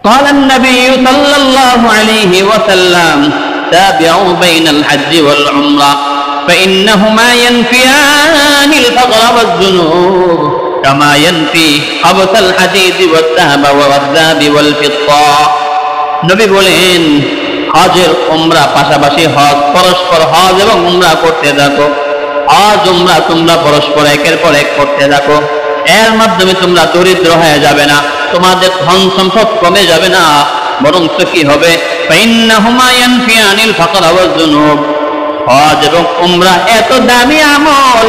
قال النبي صلى الله عليه وسلم تابعوا بين الحج والعمرة فإنهما ينفيان الفقر والذنوب كما ينفي خبث الحديد والذهب والفضة নবী বলেন হজের উমরা পাশাপাশি হজ পরস্পর হজ এবং উমরা করতে থাকো হজ উমরা তোমরা পরস্পর একের পর এক করতে থাকো এর মাধ্যমে তোমরা দরিদ্র হয়ে যাবে না তোমাদের ধন সম্পদ কমে যাবে না বরং কি হবে ফাইন্নাহুমা ইয়ানফিয়ানিল ফাকর ওয়াজ যুনুব হজ এবং উমরা এত দামি আমল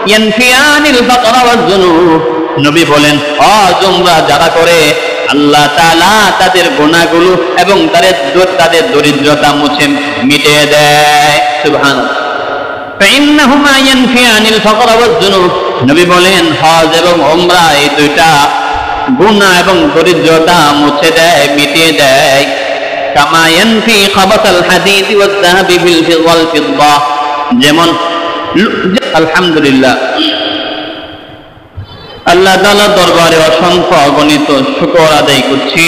ইয়ানফিয়ানিল ফাকর ওয়াজ যুনুব নবী বলেন হজ উমরা যারা করে আল্লাহ তাআলা তাদের গুনাহগুলো এবং তাদের দরিদ্রতা মুছে মিটিয়ে দেয় সুবহানাল্লাহ ফাইন্নাহুমা ইয়ানফিয়ানিল ফাকর ওয়াজ যুনুব নবী বলেন হজ এবং উমরা এই দুইটা গুনাহ এবং দরিদ্রতা মুছে দেয় মিটিয়ে দেয় কামা ইয়ানফি খাবাতাল হাদিদ ওয়াজ যাহাবি ওয়াল ফিদ্দা যেমন আলহামদুলিল্লাহ আল্লাহ তাআলার দরবারে অসংখ্য অগণিত শুকর আদায় করছি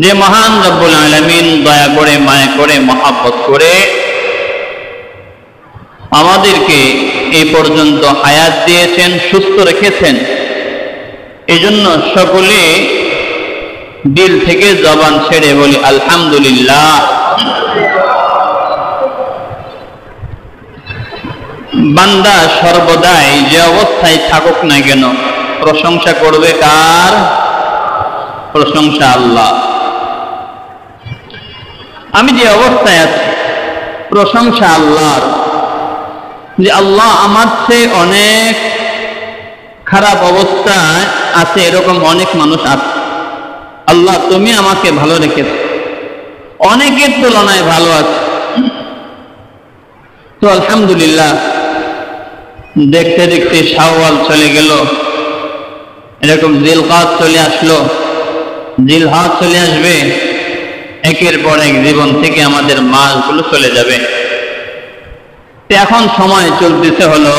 যে মহান রব্বুল আলামিন দয়া করে মায়া করে মহব্বত করে আমাদেরকে এই পর্যন্ত হায়াত দিয়েছেন সুস্থ রেখেছেন এজন্য সকলে দিল থেকে জবান ছেড়ে বলি আলহামদুলিল্লাহ বান্দা সর্বদাই যে অবস্থায় থাকুক না কেন প্রশংসা করবে কার প্রশংসা আল্লাহ আমি যে অবস্থায় আছি প্রশংসা আল্লাহর যে আল্লাহ আমার চেয়ে অনেক খারাপ অবস্থায় আছে এরকম অনেক মানুষ আছে আল্লাহ তুমি আমাকে ভালো রেখেছো অনেকের তুলনায় ভালো আছে তো আলহামদুলিল্লাহ দেখতে দেখতে শাওয়াল চলে গেল এরকম জিলকাদ চলে আসলো জিলহজ চলে আসবে একের পর এক জীবন থেকে আমাদের মাসগুলো চলে যাবে এখন সময় চলতেছে হলো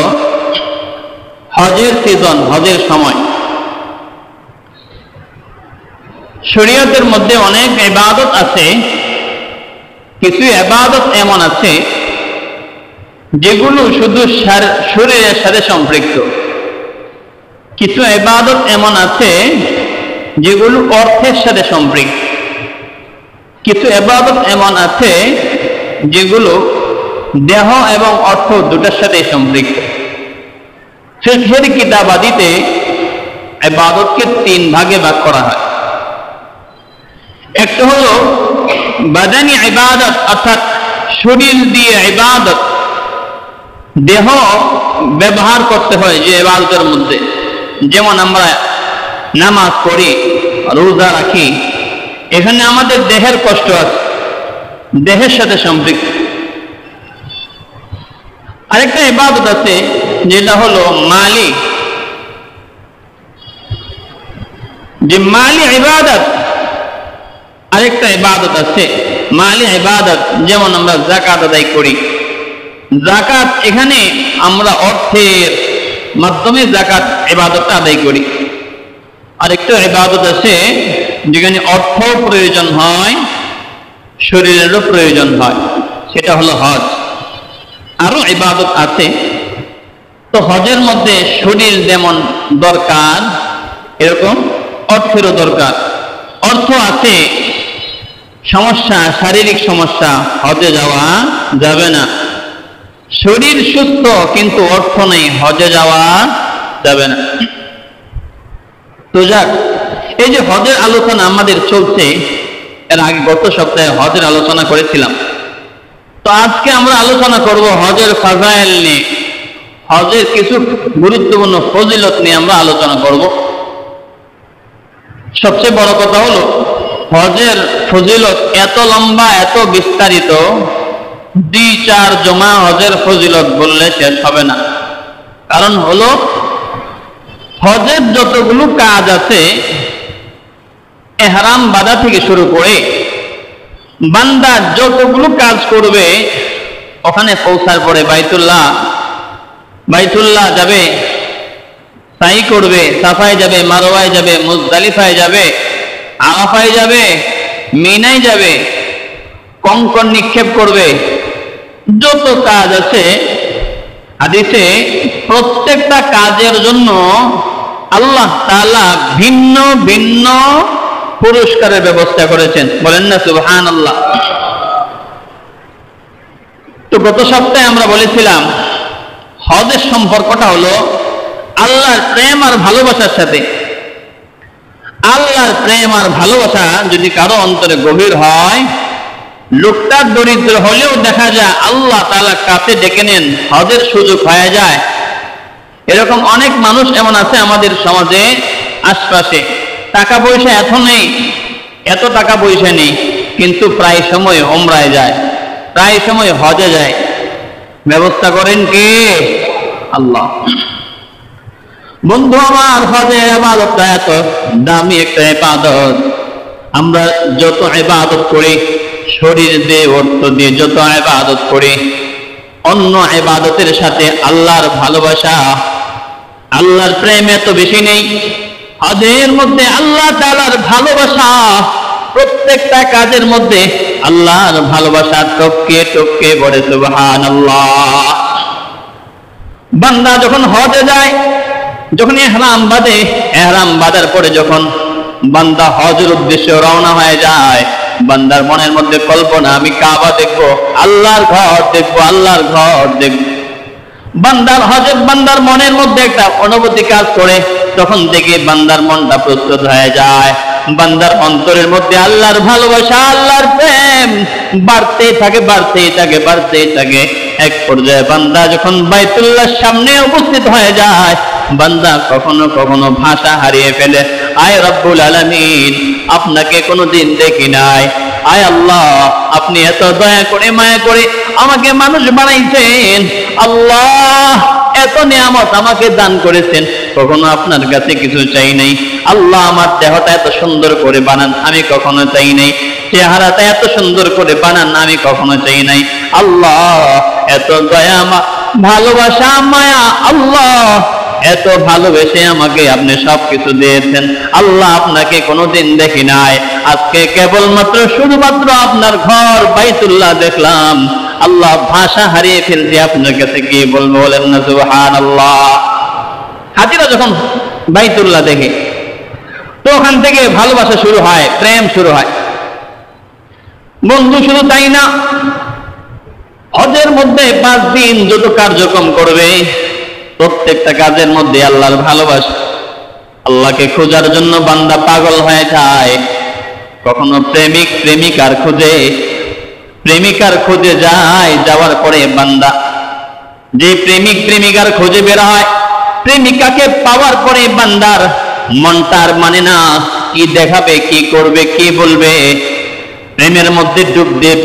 হজের সিজন হজের সময় শরীয়তের মধ্যে অনেক ইবাদত আছে কিছু ইবাদত এমন আছে যেগুলো শুধু শরীরের সাথে সম্পৃক্ত কিছু ইবাদত এমন আছে যেগুলো অর্থের সাথে সম্পৃক্ত কিছু ইবাদত এমন আছে যেগুলো দেহ এবং অর্থ দুটোর সাথে সম্পৃক্ত ফিকহের কিতাবাদিতে ইবাদতকে তিন ভাগে ভাগ করা হয় একটা হলো বাদানি ইবাদত অর্থাৎ শরীর দিয়ে ইবাদত দেহ ব্যবহার করতে হয় যে ইবাদতের মধ্যে যেমন আমরা নামাজ পড়ি রোজা রাখি এখানে আমাদের দেহের কষ্ট আছে দেহের সাথে সম্পৃক্ত আরেকটা ইবাদত আছে যেটা হলো মালি যে মালি ইবাদত আরেকটা ইবাদত আছে মালি ইবাদত যেমন আমরা যাকাত আদায় করি যাকাত এখানে আমরা অর্থের মাধ্যমে যাকাত ইবাদতটা আদায় করি আরেকটা ইবাদত আছে যেখানে অর্থ প্রয়োজন হয় শরীরেরও প্রয়োজন হয় সেটা হলো হজ আরো ইবাদত আছে তো হজের মধ্যে শরীর যেমন দরকার এরকম অর্থেরও দরকার অর্থ আছে সমস্যা শারীরিক সমস্যা হজে যাওয়া যাবে না শরীর সুস্থ কিন্তু অর্থ নেই হজে যাওয়া যাবে না তো যাক এই যে হজের আলোচনা আমাদের চলছে এর আগে গত সপ্তাহে হজের আলোচনা করেছিলাম তো আজকে আমরা আলোচনা করব হজের ফাজাইল নিয়ে হজের কিছু গুরুত্বপূর্ণ ফজিলত নিয়ে আমরা আলোচনা করব সবচেয়ে বড় কথা হলো হজের ফজিলত এত লম্বা এত বিস্তারিত 2-4 জমা হজের ফজিলত বললে শেষ হবে না কারণ হলো হজের যতগুলো কাজ আছে ইহরাম বাঁধা থেকে শুরু করে বান্দা যতগুলো কাজ করবে ওখানে পৌঁছার পরে বাইতুল্লাহ যাবে সাই করবে সাফায় যাবে মারওয়ায় যাবে মুজদালিফায় যাবে আরাফায় যাবে, মিনায় যাবে, কঙ্কর নিক্ষেপ করবে, যত কাজ আছে হাদিসে প্রত্যেকটা কাজের জন্য আল্লাহ তাআলা ভিন্ন ভিন্ন পুরস্কারের ব্যবস্থা করেছেন। বলেন না সুবহানাল্লাহ। তো গত সপ্তাহে আমরা বলেছিলাম হজের সম্পর্কটা হলো আল্লাহর প্রেম আর ভালোবাসার সাথে। আল্লাহর প্রেম আর ভালোবাসা যদি কারো অন্তরে গভীর হয়, লোকটা দরিদ্র হলেও দেখা যায় আল্লাহ তাআলা কাছে ডেকে নেন, হজের সুযোগ হয়ে যায়। এরকম অনেক মানুষ এমন আছে আমাদের সমাজে আশপাশে, টাকা পয়সা এত নেই, এত টাকা পয়সা নেই, কিন্তু প্রায় সময় উমরায় যায়, প্রায় সময় হজে যায়। ব্যবস্থা করেন কে? আল্লাহ। বন্ধু আমার, হজের ইবাদতটা এত দামি একটা ইবাদত। আমরা যত ইবাদত করি, শরীর দিয়ে অর্থ দিয়ে যত ইবাদত করি, অন্য ইবাদতের সাথে আল্লাহর ভালোবাসা, আল্লাহর প্রেম এত বেশি নেই। হজের মধ্যে আল্লাহ তাআলার ভালোবাসা, প্রত্যেকটা কাজের মধ্যে আল্লাহর ভালোবাসা টপকে টপকে পড়ে। সুবহানাল্লাহ। বান্দা যখন হজে যায়, যখন ইহরাম বাঁধে, ইহরাম বাঁধার পরে যখন বান্দা হজের উদ্দেশ্যে রওনা হয়ে যায়, বান্দার মনের মধ্যে কল্পনা, আমি কাবা দেখবো, আল্লাহর ঘর দেখবো, আল্লাহর ঘর দেখবো। বান্দার মনের মধ্যে একটা অনুভূতি কাজ করে, তখন থেকে বান্দার মনটা প্রস্তুত হয়ে যায়। বান্দার অন্তরের মধ্যে আল্লাহর ভালোবাসা, আল্লাহর প্রেম বাড়তেই থাকে, বাড়তেই থাকে, বাড়তেই থাকে। এক পর্যায়ে বান্দা যখন বাইতুল্লাহর সামনে উপস্থিত হয়ে যায়, বান্দা কখনো কখনো ভাষা হারিয়ে ফেলে। আয় রব্বুল আলামিন, আপনাকে কোনোদিন দেখি নাই। আয় আল্লাহ, আপনি এত দয়া করে মায়া করে আমাকে মানুষ বানাইছেন। আল্লাহ, এত নিয়ামত আমাকে দান করেছেন, কখনো আপনার কাছে কিছু চাই নাই। আল্লাহ, আমার দেহটা এত সুন্দর করে বানান, আমি কখনো চাই নাই। চেহারাটা এত সুন্দর করে বানান, আমি কখনো চাই নাই। আল্লাহ, এত দয়া, ভালোবাসা, মায়া, আল্লাহ এত ভালোবেসে আমাকে আপনি সবকিছু দিয়েছেন। আল্লাহ, আপনাকে কোনোদিন দেখি নাই, আজকে কেবলমাত্র শুধুমাত্র আপনার ঘর বাইতুল্লাহ দেখলাম। আল্লাহ, ভাষা হারিয়ে ফেলছি, আপনার কাছে কি বলবো? বলেন না সুবহানাল্লাহ। হাজিরা যখন বাইতুল্লাহ দেখে, তো ওখান থেকে ভালোবাসা শুরু হয়, প্রেম শুরু হয়। বন্ধু, শুধু তাই না, হজের মধ্যে 5 দিন যত কার্যক্রম করবে, প্রত্যেকটা কাজের মধ্যে আল্লাহর ভালোবাসা, আল্লাহকে খোঁজার জন্য বান্দা পাগল হয়ে যায়। কখনো প্রেমিক প্রেমিকার খোঁজে, প্রেমিকার খোঁজে যায়, যাওয়ার পরে বান্দা যে প্রেমিক প্রেমিকার খোঁজে বের হয়, প্রেমিকাকে পাওয়ার পরে বান্দার মনটার মানে না, কি দেখাবে, কি করবে, কি বলবে। প্রেমের মধ্যে ডুব দিয়ে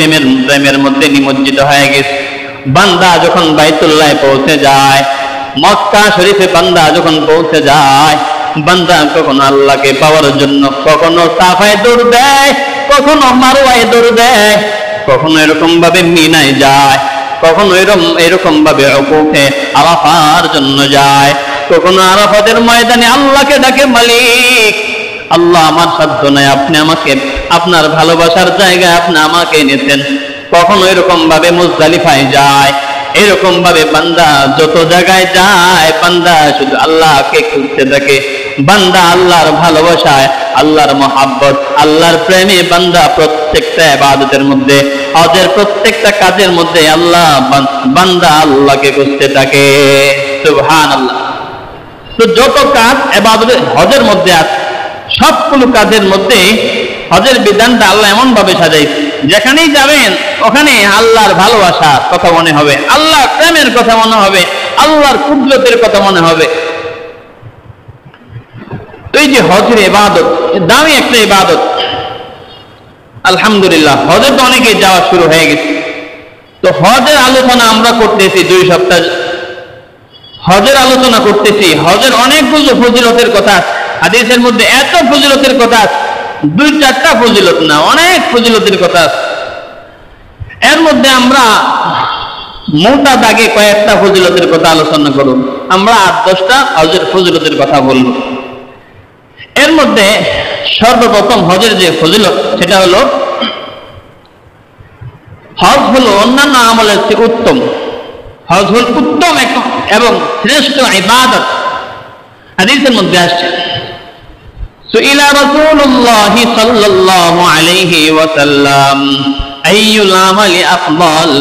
প্রেমের মধ্যে নিমজ্জিত হয়ে গেছে। বান্দা যখন বাইতুল্লাহ পৌঁছে যায়, মক্কা শরীফে বান্দা যখন পৌঁছে যায়, বান্দা কখনো আল্লাহকে পাওয়ার জন্য কখনো সাফায় দৌড় দেয়, কখনো মারওয়ায় দৌড় দেয়, কখনো এরকম ভাবে মিনায় যায়, কখনো এরকম ভাবে উকুফে আরাফার জন্য যায়, কখনো আরাফাতের ময়দানে আল্লাহকে ডাকে, মালিক আল্লাহ, আমার সাধ্য নাই, আপনি আমাকে আপনার ভালোবাসার জায়গায় আপনি আমাকে এনেছেন। কখনো এরকম ভাবে মুজদালিফায় যায়। এরকম ভাবে বান্দা যত জায়গায় যায়, বান্দা শুধু আল্লাহকে খুঁজতে থাকে। বান্দা আল্লাহর ভালোবাসায়, আল্লাহর মহাব্বত, আল্লাহর প্রেমে বান্দা প্রত্যেকটা ইবাদতের মধ্যে, হজের প্রত্যেকটা কাজের মধ্যে বান্দা আল্লাহকে খুঁজতে থাকে। সুবহানাল্লাহ। তো যত কাজ ইবাদতের হজের মধ্যে আছে, সবগুলো কাজের মধ্যে হজের বিধানটা আল্লাহ এমন ভাবে সাজাইছে, যেখানেই যাবেন ওখানে আল্লাহর ভালোবাসার কথা মনে হবে, আল্লাহর প্রেমের কথা মনে হবে, আল্লাহর কুদরতের কথা মনে হবে। তো এই যে হজের ইবাদত, দামি একটা ইবাদত। আলহামদুলিল্লাহ, হজে তো অনেকে যাওয়া শুরু হয়ে গেছে। তো হজের আলোচনা আমরা করতেছি 2 সপ্তাহ, হজের আলোচনা করতেছি। হজের অনেকগুলো ফজিলতের কথা, হাদিসের মধ্যে এত ফজিলতের কথা, 2-4টা ফজিলত না, অনেক ফজিলতের কথা। এর মধ্যে আমরা মোটা দাগে কয়েকটা ফজিলতের কথা আলোচনা করব। আমরা 8-10টা হজের ফজিলতের কথা বলব। এর মধ্যে সর্বপ্রথম হজের যে ফজিলত সেটা হলো, হজ হলো অন্যান্য আমলের চেয়ে উত্তম। হজ হল উত্তম এবং শ্রেষ্ঠ ইবাদত। হাদিসের মধ্যে আসছে, সুইলা রাসূলুল্লাহ সাল্লাল্লাহু আলাইহি ওয়াসাল্লাম আইয়ুল আমালি আফদাল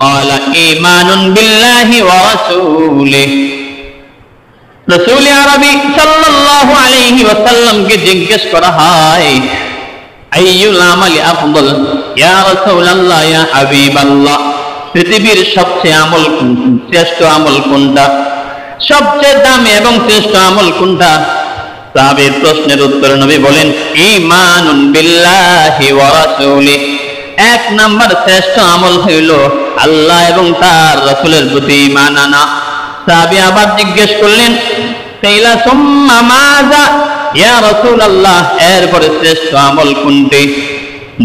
ক্বালা ঈমানুন বিল্লাহি ওয়া রাসূলিহি। রাসূল আরবি সাল্লাল্লাহু আলাইহি ওয়াসাল্লামকে জিজ্ঞেস করা হয়, আইয়ুল আমালি আফদাল, ইয়া রাসূলুল্লাহ ইয়া হাবিবাল্লাহ, পৃথিবীর সবচেয়ে শ্রেষ্ঠ আমল কোনটা, সবচেয়ে দামি এবং শ্রেষ্ঠ আমল কোনটা? সাহাবীর প্রশ্নের উত্তরে নবী বলেন, ঈমানুন বিল্লাহি ওয়া রাসূলিহি, এক নাম্বার শ্রেষ্ঠ আমল হইল আল্লাহ এবং তার রাসূলের প্রতি ঈমান আনা। সাহাবী আবার জিজ্ঞেস করলেন, কাইলা সুম্মা মাযা ইয়া রাসূলুল্লাহ, এরপরে শ্রেষ্ঠ আমল কোনটি?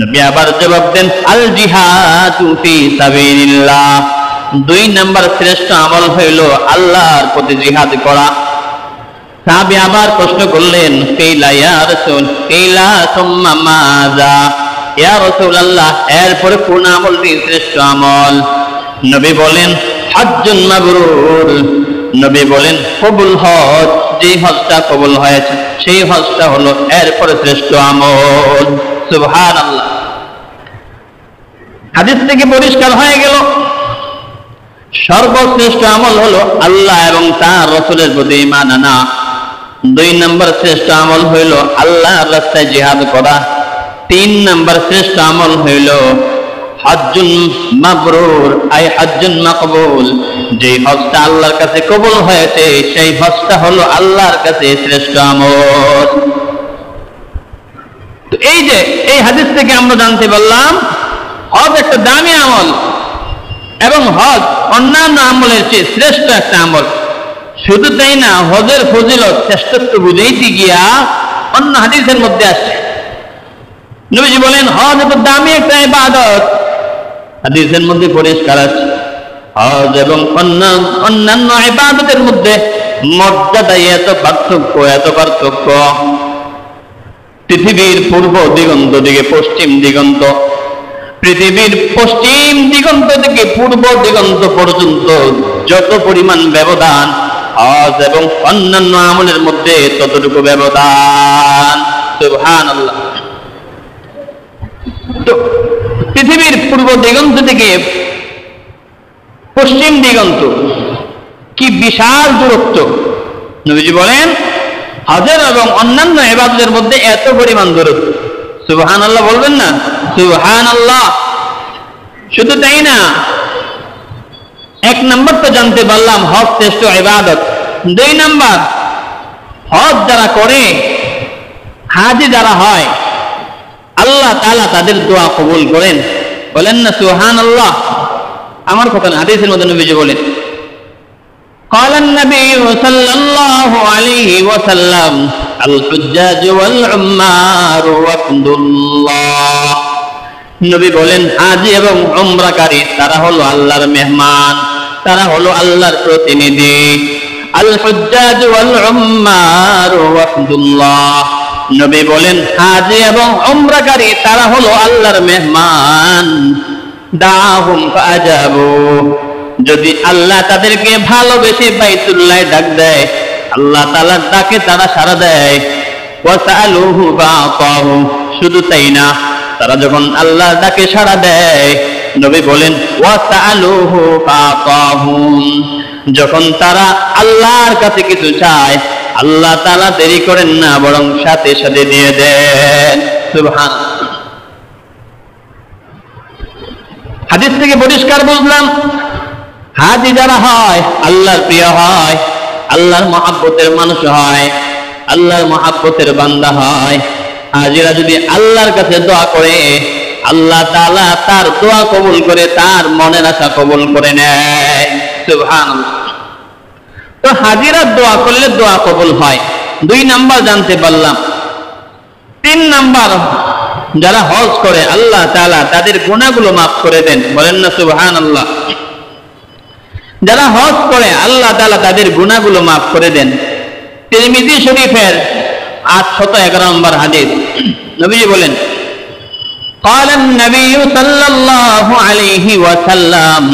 নবী আবার জবাব দেন, আল জিহাদু ফি সাবিলিল্লাহ, দুই নাম্বার শ্রেষ্ঠ আমল হইল আল্লাহর পথে জিহাদ করা। সাহাবী আবার প্রশ্ন করলেন, কাইলা ইয়া রাসূল, কাইলা সুম্মা মাযা ইয়া রাসূলুল্লাহ, এরপরে কোন আমলটি শ্রেষ্ঠ আমল? নবী বলেন, হজ্জুন মাবরুর, নবী বলেন কবুল হজ, যে হজটা কবুল হয়েছে সেই হজটা হলো এরপরে শ্রেষ্ঠ আমল। সুবহানাল্লাহ। হাদিস থেকে পরিষ্কার হয়ে গেল সর্বশ্রেষ্ঠ আমল হলো আল্লাহ এবং তার রাসূলের প্রতি ঈমান আনা। দুই নম্বর শ্রেষ্ঠ আমল হইল আল্লাহর রাস্তায় জিহাদ করা। তিন নম্বর শ্রেষ্ঠ আমল হইল হজ্জুন মাবরুর, আই হজ্জুন মাকবুল, যে হজটা আল্লাহর কাছে কবুল হয়েছে সেই হজটা হলো আল্লাহর কাছে শ্রেষ্ঠ আমল। তো এই হাদিস থেকে আমরা জানতে পারলাম হজ একটা দামি আমল এবং হজ অন্যান্য আমলের চেয়ে শ্রেষ্ঠ একটা আমল। শুধু তাই না, হজের ফজিলত শ্রেষ্ঠত্ব বুঝাইতে গিয়া অন্য হাদিসের মধ্যে আসছে, নবীজি বলেন হজ এত দামি একটা ইবাদত। হাদিসের মধ্যে পরিষ্কার আছে হজ এবং অন্যান্য ইবাদতের মধ্যে মর্যাদায় এত পার্থক্য। পৃথিবীর পূর্ব দিগন্ত থেকে পশ্চিম দিগন্ত, পৃথিবীর পশ্চিম দিগন্ত থেকে পূর্ব দিগন্ত পর্যন্ত যত পরিমাণ ব্যবধান, হজ এবং অন্যান্য আমলের মধ্যে ততটুকু ব্যবধান। সুবহানাল্লাহ। তো পৃথিবীর পূর্ব দিগন্ত থেকে পশ্চিম দিগন্ত কি বিশাল দূরত্ব। নবীজি বলেন হজের এবং অন্যান্য ইবাদতের মধ্যে এত পরিমাণ দূরত্ব। সুবহানাল্লাহ বলবেন না? সুবহানাল্লাহ। শুধু তাই না, এক নম্বর তো জানতে পারলাম হজ শ্রেষ্ঠ ইবাদত। দুই নম্বর, হজ যারা করে, হাজি যারা হয়, আল্লাহ তাআলা তাদের দোয়া কবুল করেন। বলেন না সুবহানাল্লাহ? আমার কথা না, হাদিসের মধ্যে নবীজি বলেন, قال النبي صلى الله عليه وسلم الحجاج والعمار وفد الله। নবী বলেন হাজি এবং উমরাকারী তারা হলো আল্লাহর মেহমান, তারা হলো আল্লাহর প্রতিনিধি। আল হুজ্জাজ ওয়াল উম্মার ওয়াফদুল্লাহ। নবী বলেন হাজি এবং উমরাকারী তারা হলো আল্লাহর মেহমান। দাহুম ফাজাবু, যদি আল্লাহ তাদেরকে ভালোবেসে বাইতুল্লাহে ডাক দেয়, আল্লাহ তাআলার ডাকে তারা সাড়া দেয়। ওয়াসালুহু ফাআতাহু, শুধু তাই না, তারা যখন আল্লাহর ডাকে সাড়া দেয়, নবী বলেন ওয়াসালুহু ফাআতাহু, যখন তারা আল্লাহর কাছে কিছু চায়, আল্লাহ তাআলা দেরি করেন না, বরং সাথে সাথে দিয়ে দেন। সুবহানাল্লাহ। হাদিস থেকে পরিষ্কার বুঝলাম হাজি যারা হয় আল্লাহর প্রিয় হয়, আল্লাহর মহব্বতের মানুষ হয়, আল্লাহর মহব্বতের বান্দা হয়। হাজিরা যদি আল্লাহর কাছে দোয়া করে, আল্লাহ তাআলা তার দোয়া কবুল করে, তার মনের আশা কবুল করে নেয়। সুবহানাল্লাহ। তো হাজিরা দোয়া করলে দোয়া কবুল হয়। দুই নাম্বার জানতে পারলাম। তিন নাম্বার, যারা হজ করে আল্লাহ তাআলা তাদের গুনাহগুলো মাফ করে দেন। বলেন না সুবহানাল্লাহ? যারা হজ করে আল্লাহ তাআলা তাদের গুনাহগুলো মাফ করে দেন। তিরমিজি শরীফের 811 নম্বর হাদিস, নবীজি বলেন, قال النبي صلى الله عليه وسلم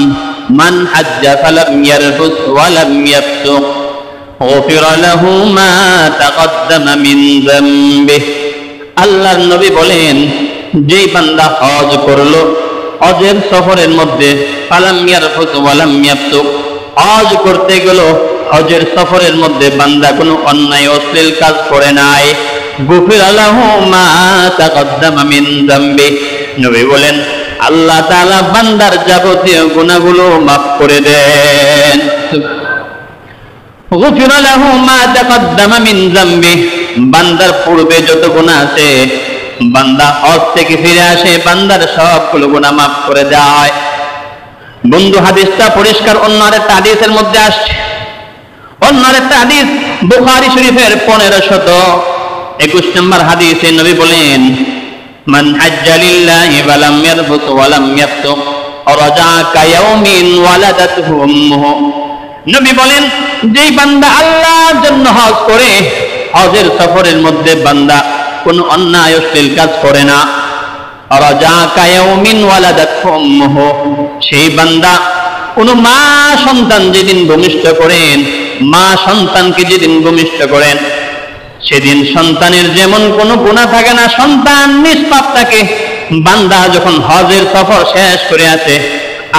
من حج فلم يرفث ولم يفسق غفر له ما تقدم من ذنبه। আল্লাহর নবী বলেন, যেই বান্দা হজ করলো, হজের সফরের মধ্যে ফালাম ইয়ারফুস ওয়ালাম ইয়াফসুক, হজ করতে গেল, হজের সফরের মধ্যে বান্দা কোনো অন্যায় অশ্লীল কাজ করে নাই, গুফিরা লাহু মা তাকদ্দামা মিন যামবি, নবী বলেন আল্লাহ তাআলা বান্দার যাবতীয় গুনাহগুলো মাফ করে দেন। গুফিরা লাহু মা তাকদ্দামা মিন যামবি, বান্দার পূর্বে যত গুনাহ আছে, বান্দা হজ থেকে ফিরে আসে, বান্দার সবগুলো গুনাহ মাফ করে দেয়। বন্ধু, হাদিসটা পরিষ্কার অন্য আরেকটা হাদিসের মধ্যে আসছে। অন্য আরেকটা হাদিস বুখারী শরীফের 1521 নম্বর হাদিসে নবী বলেন, মান হাজ্জা লিল্লাহি ওয়া লাম ইয়ারফুস ওয়া লাম ইয়াফসুক রাজা কায়াউমিন ওয়ালাদাতহু উম্মুহু। নবী বলেন, যেই বান্দা আল্লাহর জন্য হজ করে, হজের সফরের মধ্যে বান্দা কোনো অন্যায় অশ্লীল কাজ করে না, রাজা কায়াউমিন ওয়ালাদাতহু উম্মুহু, সেই বান্দা কোনো মা সন্তান যেদিন ভূমিষ্ঠ করেন, মা সন্তানকে যেদিন ভূমিষ্ঠ করেন, সেদিন সন্তানের যেমন কোনো গুনাহ থাকে না, সন্তান নিষ্পাপ থাকে। বান্দা যখন হজের সফর শেষ করে আসে,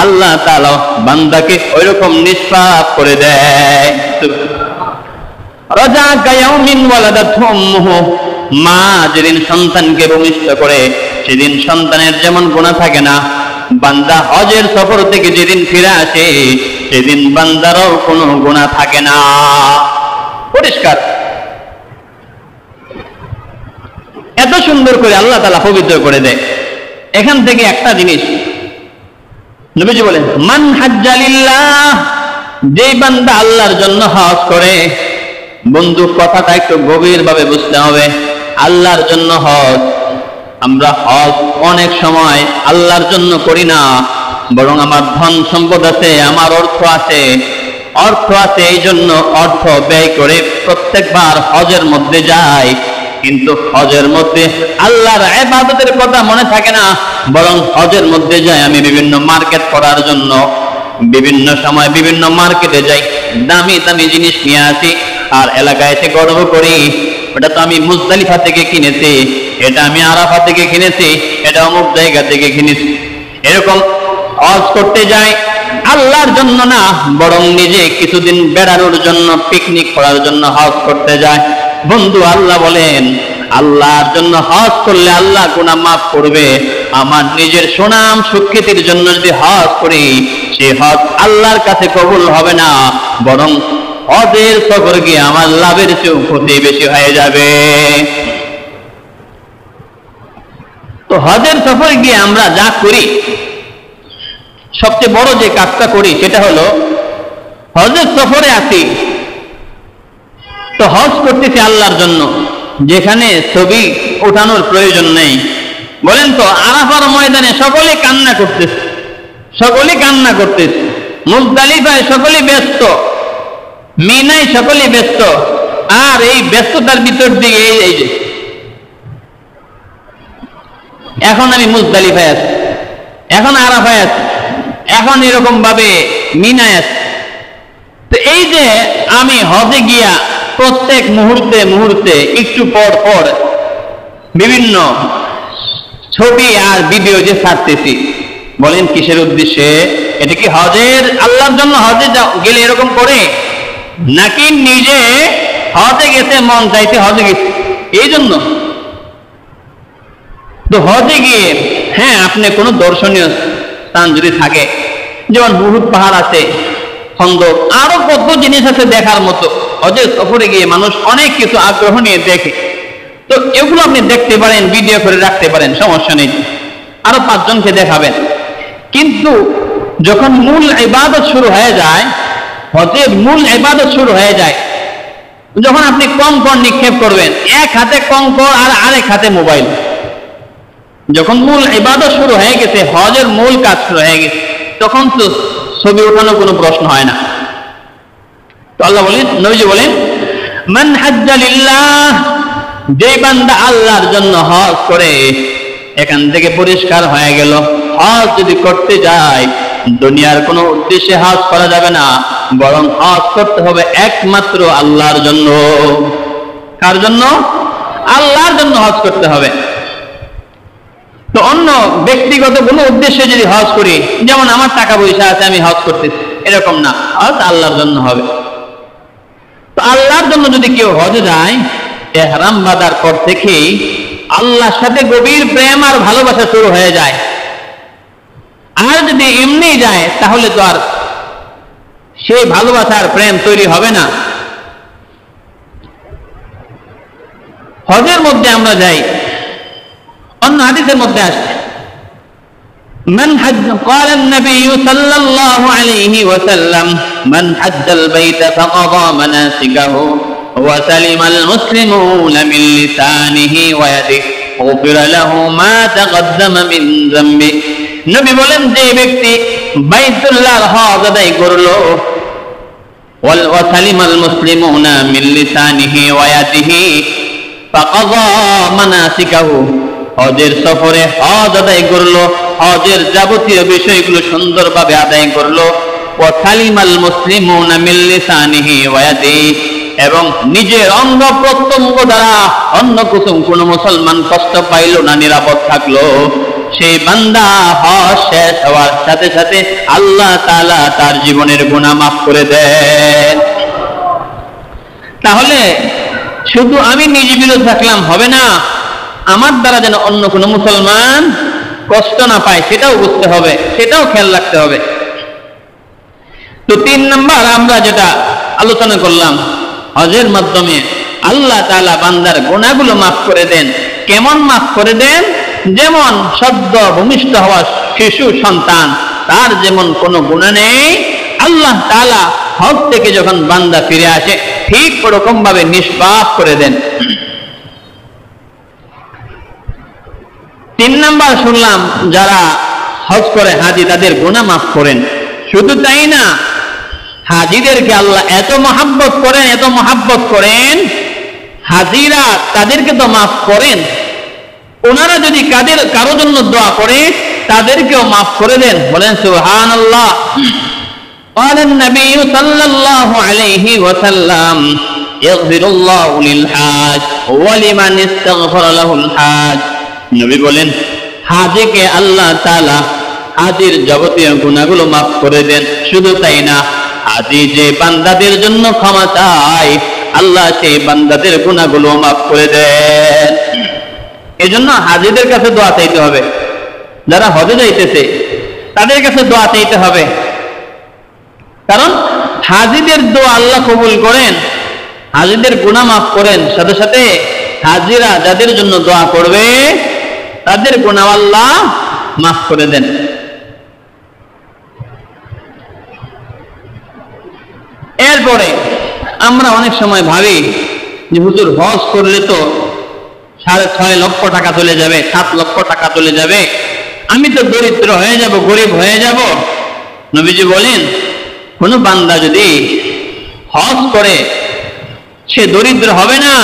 আল্লাহ তাআলা বান্দাকে ওইরকম নিষ্পাপ করে দেয়। রাজা কায়াউমিন ওয়ালাদাতহু উম্মুহু, মা যেদিন সন্তানকে ভূমিষ্ঠ করে, সেদিন সন্তানের যেমন গুনাহ থাকে না, বান্দা হজের সফর থেকে যেদিন ফিরে আসে, সেদিন বান্দারও কোনো গুনাহ থাকে না। পরিষ্কার। এত সুন্দর করে আল্লাহ তাআলা পবিত্র করে দেয়। এখান থেকে একটা জিনিস নবীজি বলেন, মান হাজ্জা লিল্লাহ, যেই বান্দা আল্লাহর জন্য হজ করে। বন্ধু, কথাটা একটু গভীরভাবে বুঝতে হবে। আল্লাহর জন্য হজ, আমরা হজ অনেক সময় আল্লাহর জন্য করি না, বরং আমার ধন সম্পদ আছে, আমার অর্থ আছে, এই জন্য অর্থ ব্যয় করে প্রত্যেকবার হজের মধ্যে যাই, কিন্তু হজের মধ্যে আল্লাহর ইবাদতের কথা মনে থাকে না, বরং হজের মধ্যে যাই আমি বিভিন্ন মার্কেট করার জন্য। বিভিন্ন সময় বিভিন্ন মার্কেটে যাই, দামি দামি জিনিস নিয়ে আসি, আর এলাকায় এসে গর্ব করি, ওটা তো আমি মুজদালিফা থেকে কিনেছি, এটা আমি আরাফা থেকে কিনেছি, এটা অমুক জায়গা থেকে কিনেছি। এরকম হজ করতে যাই আল্লাহর জন্য না, বরং নিজে কিছুদিন বেড়ানোর জন্য, পিকনিক করার জন্য হজ করতে যায়। বন্ধু, আল্লাহ বলেন, আল্লাহর জন্য হজ করলে আল্লাহ গুনাহ মাফ করবে। আমার নিজের সুনাম সুখ্যাতির জন্য যদি হজ করি, সে হজ আল্লাহর কাছে কবুল হবে না, বরং হজের সফর গিয়ে আমার লাভের চেয়ে ক্ষতি বেশি হয়ে যাবে। তো হজের সফর গিয়ে আমরা যা করি, সবচেয়ে বড় যে কাজটা করি সেটা হলো হজের সফরে আসি, তো হজ করতেছি আল্লাহর জন্য, যেখানে ছবি ওঠানোর প্রয়োজন নেই। বলেন তো, আরাফার ময়দানে সকলে কান্না করতেছে, মুজদালিফায় সকলে ব্যস্ত, মিনায় সকলে ব্যস্ত, আর এই ব্যস্ততার ভিতর দিকে এই যে এখন আমি মুজদালিফায় আছি, এখন আরাফায় আছি, এখন এরকম ভাবে মিনায় আছি। তো এই যে আমি হজে গিয়া প্রত্যেক মুহূর্তে একটু পর পর বিভিন্ন ছবি আর ভিডিও যে ছাড়তেছি, বলেন কিসের উদ্দেশ্যে? এটা কি হজের, আল্লাহর জন্য হজে গেলে এরকম করে, নাকি নিজে হজে গেছে, মন চাইতে হজে গেছে এই জন্য? তো হজে গিয়ে, হ্যাঁ, আপনি কোনো দর্শনীয় স্থান যদি থাকে, যেমন উহুদ পাহাড় আছে, খন্দক, আরো কত জিনিস আছে দেখার মতো, হজের সফরে গিয়ে মানুষ অনেক কিছু আগ্রহ নিয়ে দেখে। তো এগুলো আপনি দেখতে পারেন, ভিডিও করে রাখতে পারেন, সমস্যা নেই, আরো 5 জনকে দেখাবেন। কিন্তু যখন মূল ইবাদত শুরু হয়ে যায়, হজের মূল ইবাদত শুরু হয়ে যায়, যখন আপনি কঙ্কর নিক্ষেপ করবেন, এক হাতে কঙ্কর আর আরেক হাতে মোবাইল, যখন মূল ইবাদত শুরু হয়ে গেছে, হজের মূল কাজ শুরু হয়ে গেছে, তখন তো ছবি ওঠানোর কোনো প্রশ্ন হয় না। তো আল্লাহ বলেন, নবীজি বলেন, মান হাজ্জা লিল্লাহ, যে বান্দা আল্লাহর জন্য হজ করে এখান থেকে পরিষ্কার হয়ে গেল, হজ যদি করতে যায় দুনিয়ার কোনো উদ্দেশ্যে হজ করা যাবে না, বরং হজ করতে হবে একমাত্র আল্লাহর জন্য। কার জন্য? আল্লাহর জন্য হজ করতে হবে। তো অন্য ব্যক্তিগত কোনো উদ্দেশ্যে যদি হজ করি, যেমন আমার টাকা পয়সা আছে আমি হজ করতেছি, এরকম না, হজ আল্লাহর জন্য হবে। তো আল্লাহর জন্য যদি কেউ হজে যায়, ইহরাম বাঁধার পর থেকেই আল্লাহর সাথে গভীর প্রেম আর ভালোবাসা শুরু হয়ে যায়। আর যদি এমনি যায় তাহলে তো আর সেই ভালোবাসার প্রেম তৈরি হবে না। হজের মধ্যে আমরা যাই, অন্য হাদিসের মধ্যে আসে من حج قال النبي صلى الله عليه وسلم من حج البيت فقضى مناسكه وسلم المسلمون من لسانه ويده غفر له ما تقدم من ذنبه। নবী বলেন যে ব্যক্তি বাইতুল্লাহর হজ আদায় করলো وسلم المسلمون من لسانه ويده فقضى مناسكه, হজের সফরে হজ আদায় করলো, হজের যাবতীয় বিষয়গুলো সুন্দরভাবে আদায় করলো, ওয়াসালিমাল মুসলিমুনা মিন লিসানিহি ওয়া ইয়াদিহি, এবং নিজের অঙ্গ প্রত্যঙ্গ দ্বারা অন্য কোনো মুসলমান কষ্ট পাইল না, নিরাপদ থাকলো, সেই বান্দা হজ শেষ হওয়ার সাথে সাথে আল্লাহ তাআলা তার জীবনের গুনাহ মাফ করে দেন। তাহলে শুধু আমি নির্বিরোধ থাকলাম হবে না, আমার দ্বারা যেন অন্য কোনো মুসলমান কষ্ট না পায় সেটাও বুঝতে হবে, সেটাও খেয়াল রাখতে হবে। তো 3 নাম্বার আমরা যেটা আলোচনা করলাম, হজের মাধ্যমে আল্লাহ তাআলা বান্দার গুনাহগুলো মাফ করে দেন। কেমন মাফ করে দেন? যেমন সদ্য ভূমিষ্ঠ হওয়া শিশু সন্তান, তার যেমন কোনো গুনাহ নেই, আল্লাহ তাআলা হজ থেকে যখন বান্দা ফিরে আসে ঠিক ওরকম ভাবে নিষ্পাপ করে দেন। 3 নাম্বার শুনলাম যারা হজ করে হাজি তাদের গুনাহ মাফ করেন। শুধু তাই না, হাজিদেরকে আল্লাহ এত মহাব্বত করেন, এত মহাব্বত করেন, হাজিরা তাদেরকে তো মাফ করেন, ওনারা যদি কারো জন্য দোয়া করে তাদেরকেও মাফ করে দেন। বলেন সুবহানাল্লাহ। قال النبي صلى الله عليه وسلم يغفر الله للحاج ولمن استغفر له الحاج। নবী বলেন হাজিকে আল্লাহ তাআলা হাজির যাবতীয় গুনাহগুলো মাফ করে দেন। শুধু তাই না, হাজি যে বান্দাদের জন্য ক্ষমা চায় আল্লাহ সেই বান্দাদের গুনাহগুলো মাফ করে দেন। এজন্য হাজিদের কাছে দোয়া চাইতে হবে, যারা হজে যাইতেছে তাদের কাছে দোয়া চাইতে হবে, কারণ হাজিদের দোয়া আল্লাহ কবুল করেন, হাজিদের গুনাহ মাফ করেন, সাথে সাথে হাজিরা যাদের জন্য দোয়া করবে তাদের গুনাহ আল্লাহ মাফ করে দেন। এরপরে আমরা অনেক সময় ভাবি যে হুজুর হজ করলে তো 6.5 লক্ষ টাকা চলে যাবে, 7 লক্ষ টাকা চলে যাবে, আমি তো দরিদ্র হয়ে যাব, গরিব হয়ে যাব। নবীজি বলেন কোন বান্দা যদি হজ করে সে দরিদ্র হবে না,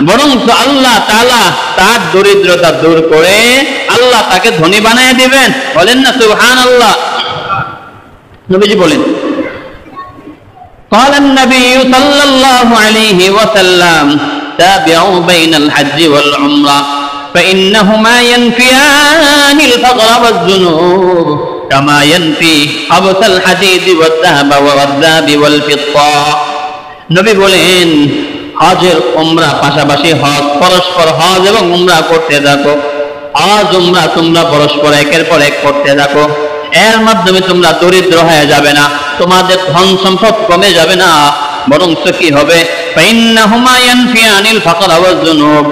বরং আল্লাহ তাআলা তার দরিদ্রতা দূর করে আল্লাহ তাকে ধনী বানিয়ে দিবেন। বলেন না সুবহানাল্লাহ। নবীজি বলেন قال النبي صلى الله عليه وسلم تابعوا بين الحج والعمرة فإنهما ينفيان الفقر والذنوب كما ينفي خبث الحديد والذهب والفضة। নবী বলেন হজের উমরা পাশাপাশি হজ, পরস্পর হজ এবং উমরা করতে থাকো। হজ উমরা তোমরা পরস্পর একের পর এক করতে থাকো, এর মাধ্যমে তোমরা দরিদ্র হয়ে যাবে না, তোমাদের ধন সম্পদ কমে যাবে না, বরং কি হবে? ফাইন্নাহুমা ইয়ানফিয়ানিল ফাকরা ওয়াজ যুনুব।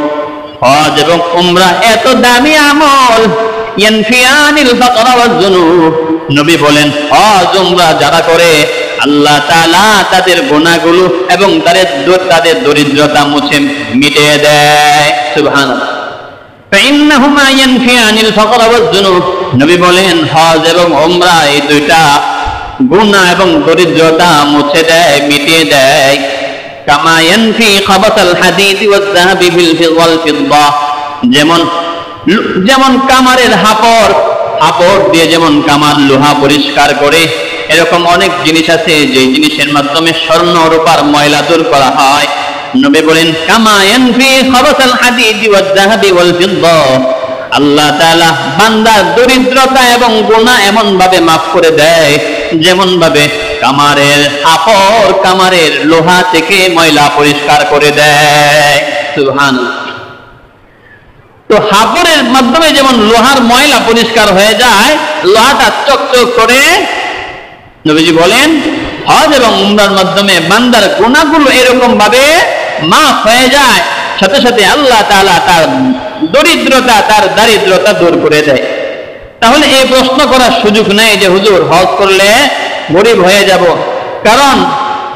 হজ এবং উমরা এত দামি আমল, ইয়ানফিয়ানিল ফাকরা ওয়াজ যুনুব। নবী বলেন হজ উমরা যারা করে আল্লাহ তাআলা তাদের গুনাহগুলো এবং তাদের দরিদ্রতা মুছে মিটিয়ে দেয়। সুবহানাল্লাহ। فإنهما ينفيان الفقر والذنوب। নবী বলেন হজ এবং উমরা এই দুইটা গুনাহ এবং দরিদ্রতা মুছে দেয়, মিটিয়ে দেয়। কামা ইয়ানফি খাবাতাল হাদিদি ওয়াজ যাহাবি ওয়াল ফিদ্দা, যেমন কামারের হাপড় দিয়ে যেমন কামার লোহা পরিষ্কার করে, এরকম অনেক জিনিস আছে যে জিনিসের মাধ্যমে স্বর্ণ রূপার ময়লা দূর করা হয়। নবী বলেন কামা ইয়ানফি খাবাতাল হাদিদি ওয়াজ যাহাবি ওয়াল ফিদ্দা, আল্লাহ তাআলা বান্দার দরিদ্রতা এবং গুনাহ এমন ভাবে মাফ করে দেয় যেমন ভাবে কামারের হাপড় কামারের লোহা থেকে ময়লা পরিষ্কার করে দেয়। সুবহানাল্লাহ। তো হাপড়ের মাধ্যমে যেমন লোহার ময়লা পরিষ্কার হয়ে যায়, লোহাটা চকচক করে, নবীজি বলেন হজ এবং উমরার মাধ্যমে বান্দার গুনাহগুলো এরকম ভাবে মাফ হয়ে যায়, সাথে সাথে আল্লাহ তাআলা তার দরিদ্রতা তার দারিদ্রতা দূর করে দেয়। তাহলে এই প্রশ্ন করার সুযোগ নেই যে হুজুর হজ করলে গরিব হয়ে যাব, কারণ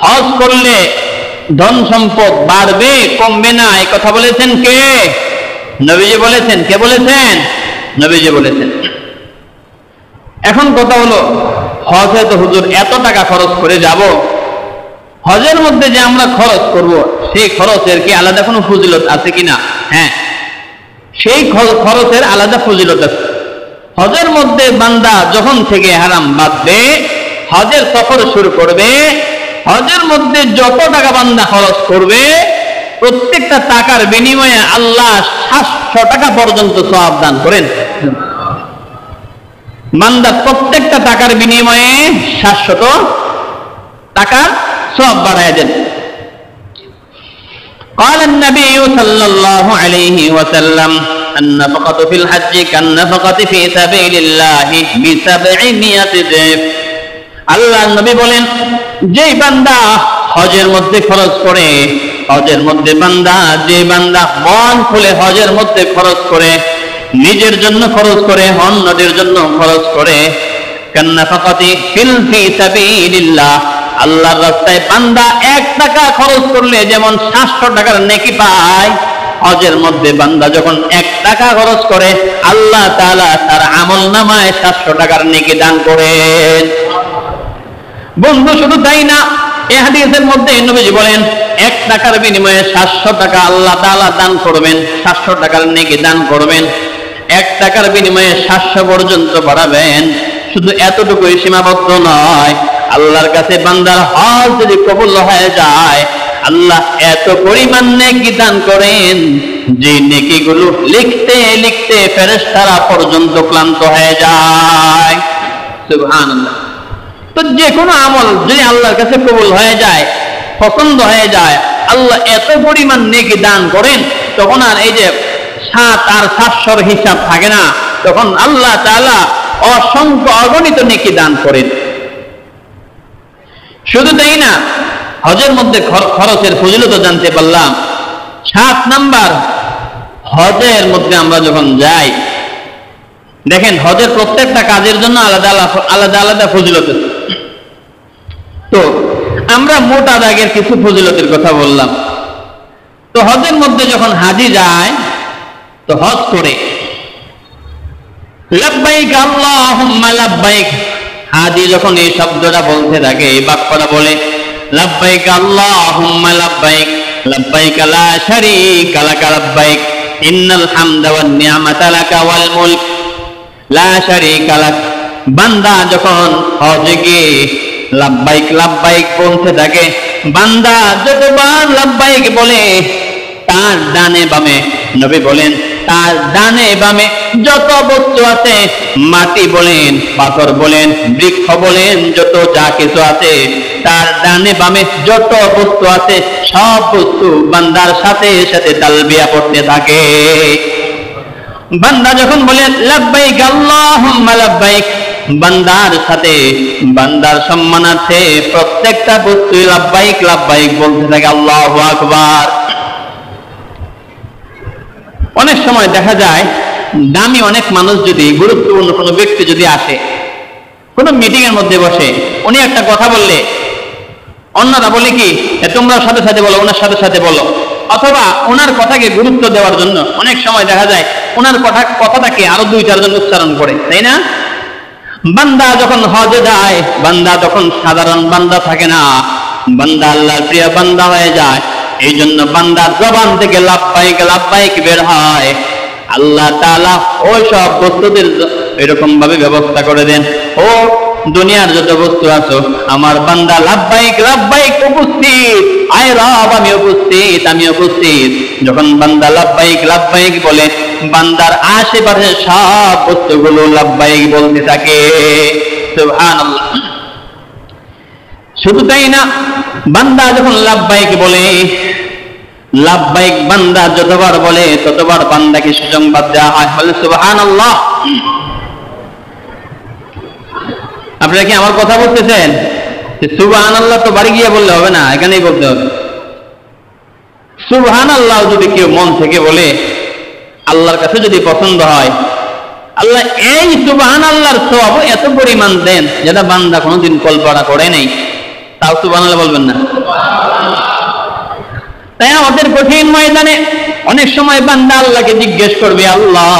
হজ করলে ধন সম্পদ বাড়বে কমবে না, এই কথা বলেছেন কে? নবীজি বলেছেন। কে বলেছেন? নবীজি বলেছেন। এখন কথা হলো হজে তো হুজুর এত টাকা খরচ করে যাব, হজের মধ্যে যে আমরা খরচ করব সেই খরচের কি আলাদা কোনো ফজিলত আছে কিনা? হ্যাঁ, সেই খরচের আলাদা ফজিলত আছে। হজের মধ্যে বান্দা যখন থেকে হারাম বাঁধবে, হজের সফর শুরু করবে, হজের মধ্যে যত টাকা বান্দা খরচ করবে প্রত্যেকটা টাকার বিনিময়ে আল্লাহ 700 টাকা পর্যন্ত সওয়াব দান করেন। বান্দা প্রত্যেকটা টাকার বিনিময়ে 700 টাকা সওয়াব বাড়ায় দেন। قال النبي صلى الله عليه وسلم النفقة في الحج كالنفقة في سبيل الله ب700 ضعف। আল্লাহ নবী বলেন, যেই বান্দা হজের মধ্যে খরচ করে, হজের মধ্যে যে বান্দা মন খুলে হজের মধ্যে খরচ করে, নিজের জন্য খরচ করে, অন্যদের জন্য খরচ করে, কান্নাফাকাতি ফি সাবিলিল্লাহ, আল্লাহর রাস্তায় বান্দা 1 টাকা খরচ করলে যেমন 700 টাকার নেকি পায়, হজের মধ্যে বান্দা যখন 1 টাকা খরচ করে আল্লাহ তাআলা তার আমলনামায় 700 টাকার নেকি দান করেন। বন্ধু শুধু তাই না, এই হাদিসের মধ্যে নবীজি বলেন 1 টাকার বিনিময়ে 700 টাকা আল্লাহ তাআলা দান করবেন, 700 টাকার নেকি দান করবেন। 1 টাকার বিনিময়ে 700 পর্যন্ত বাড়াবেন। শুধু এতটুকুই সীমাবদ্ধ নয়, আল্লাহর কাছে বান্দার হজ যদি কবুল হয়ে যায়, আল্লাহ এত পরিমাণ নেকি দান করেন যে নেকিগুলো লিখতে লিখতে ফেরেশতারা পর্যন্ত ক্লান্ত হয়ে যায়। সুবহানাল্লাহ। তো যে কোনো আমল যদি আল্লাহর কাছে কবুল হয়ে যায়, পছন্দ হয়ে যায়, আল্লাহ এত পরিমাণ নেকি দান করেন, তখন আর এই যে 7 আর 700 হিসাব থাকে না, তখন আল্লাহ তাআলা অসংখ্য অগণিত নেকি দান করেন। শুধু তাই না, হজের মধ্যে খরচের ফজিলত জানতে পারলাম। 7 নাম্বার, হজের মধ্যে আমরা যখন যাই, দেখেন হজের প্রত্যেকটা কাজের জন্য আলাদা আলাদা ফজিলত আছে। তো আমরা মোটা দাগের কিছু ফজিলতের কথা বললাম। তো হজের মধ্যে যখন হাজি যায়, তো হজ করে লাব্বাইক আল্লাহুম্মা লাব্বাইক, হাজি যখন এই শব্দটা বলতে থাকে, এই বাক্যটা বলে লাব্বাইক আল্লাহুম্মা লাব্বাইক লাব্বাইক লা শারীকা লাক লাব্বাইক ইন্নাল হামদা ওয়ান নি'মাতা লাকা ওয়াল মুলক লা শারীকা লাক। বান্দা যখন হজে গিয়ে লাব্বাইক লাব্বাইক বলতে থাকে, বান্দা যতবার লাব্বাইক বলে তার ডানে বামে, নবী বলেন তার ডানে বামে যত বস্তু আছে, মাটি বলেন, পাথর বলেন, বৃক্ষ বলেন, যত যা কিছু আছে, তার ডানে বামে যত বস্তু আছে সব বস্তু বান্দার সাথে সাথে তালবিয়া পড়তে থাকে। বান্দা যখন বলে লাব্বাইক আল্লাহুম্মা লাব্বাইক, বান্দার সাথে বান্দার সম্মানার্থে প্রত্যেকটা বস্তু লাব্বাইক লাব্বাইক বলতে থাকে। আল্লাহু আকবার। অনেক সময় দেখা যায় দামি অনেক মানুষ যদি, গুরুত্বপূর্ণ কোনো ব্যক্তি যদি আসে, কোনো মিটিং এর মধ্যে বসে, উনি একটা কথা বললে অন্যরা বলে কি তোমরা সাথে সাথে বলো, ওনার সাথে সাথে বলো, অথবা ওনার কথাকে গুরুত্ব দেওয়ার জন্য অনেক সময় দেখা যায় ওনার কথাটাকে আরো 2-4 জন উচ্চারণ করে, তাই না? বান্দা যখন হজে যায়, বান্দা তখন সাধারণ বান্দা থাকে না, বান্দা আল্লাহর প্রিয় বান্দা হয়ে যায়। এই জন্য বান্দার জবান থেকে লাব্বাইক লাব্বাইক বের হয়। আল্লাহ তাআলা ওই সব বস্তুদের এরকম ভাবে ব্যবস্থা করে দেন, ও দুনিয়ার যত বস্তু আছো আমার বান্দা লাব্বাইক লাব্বাইক উপস্থিত, আয় রব আমি উপস্থিত, আমি উপস্থিত। যখন বান্দা লাব্বাইক লাব্বাইক বলে বান্দার আশেপাশে সব বস্তুগুলো লাব্বাইক বলতে থাকে। সুবহানাল্লাহ। শুধু তাই না, বান্দা যখন লাব্বাইক বলে, লাব্বাইক বান্দা যতবার বলে ততবার বান্দাকে সুসংবাদ দেওয়া হয়। বলে সুবহানাল্লাহ। আপনারা কি আমার কথা বলতেছেন? সুবহানাল্লাহ তো বাড়ি গিয়ে বললে হবে না, এখানেই বলতে হবে। সুবহানাল্লাহ যদি কেউ মন থেকে বলে, আল্লাহর কাছে যদি পছন্দ হয়, আল্লাহ এই সুবহানাল্লাহর সওয়াব এত পরিমাণ দেন যেটা বান্দা কোনোদিন কল্পনা করে নাই। তাও সুবহানাল্লাহ বলবেন না? তাই আমাদের কঠিন ময়দানে অনেক সময় বান্দা আল্লাহকে জিজ্ঞেস করবে, আল্লাহ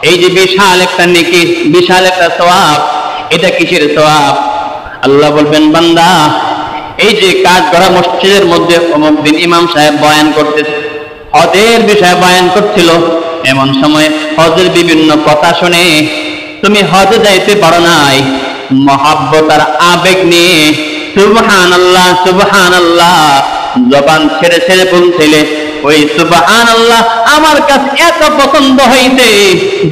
এই যে বিশাল একটা নেকি, বিশাল একটা সওয়াব, এটা কিসের সওয়াব? আল্লাহ বলবেন, বান্দা এই যে কাজ করা মসজিদের মধ্যে অমুক দিন ইমাম সাহেব বয়ান করতেছে, হজের বিষয়ে বয়ান করছিল, এমন সময় হজের বিভিন্ন কথা শুনে তুমি হজে যাইতে পারো নাই, মহাব্বত আর আবেগ নিয়ে সুবহানাল্লাহ সুবহানাল্লাহ জবান ছেড়ে ছেড়ে বলছিলে, ওই সুবহানাল্লাহ আমার কাছে এত পছন্দ হইতে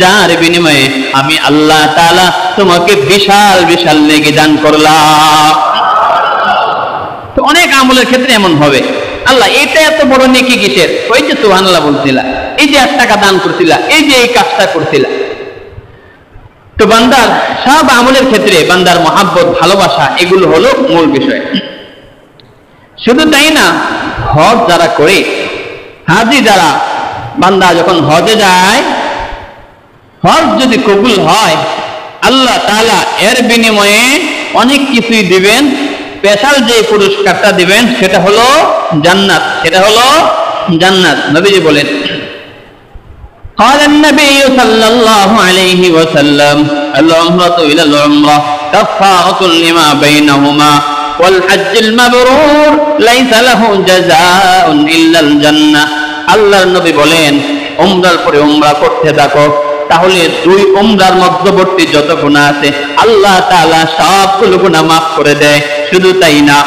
যার বিনিময়ে আমি আল্লাহ তাআলা তোমাকে বিশাল বিশাল নেকি দান করলাম। তো অনেক আমলের ক্ষেত্রে এমন হবে, আল্লাহ এটা এত বড় নেকি কিসের? ওই যে সুবহানাল্লাহ বলছিলা, এই যে 1 টাকা দান করছিলা, এই যে এই কাজটা করছিলা। তো বান্দার সব আমলের ক্ষেত্রে বান্দার মহাব্বত ভালোবাসা এগুলো হলো মূল বিষয়। শুধু তাই না, হজ যারা করে, হাজি যারা, বান্দা যখন হজে যায়, হজ যদি কবুল হয় আল্লাহ তাআলা এর বিনিময়ে অনেক কিছুই দিবেন। স্পেশাল যে পুরস্কারটা দিবেন সেটা হলো জান্নাত, সেটা হলো জান্নাত। নবীজি বলেন, قال النبي صلى الله عليه وسلم العمرة إلى العمرة كفارة لما بينهما والحج المبرور ليس له جزاء إلا الجنة। আল্লাহর নবী বলেন, উমরার পরে উমরা করতে থাকো, তাহলে 2 উমরার মধ্যবর্তী যত গুনাহ আছে আল্লাহ তাআলা সবগুলো গুনাহ মাফ করে দেয়। শুধু তাই না,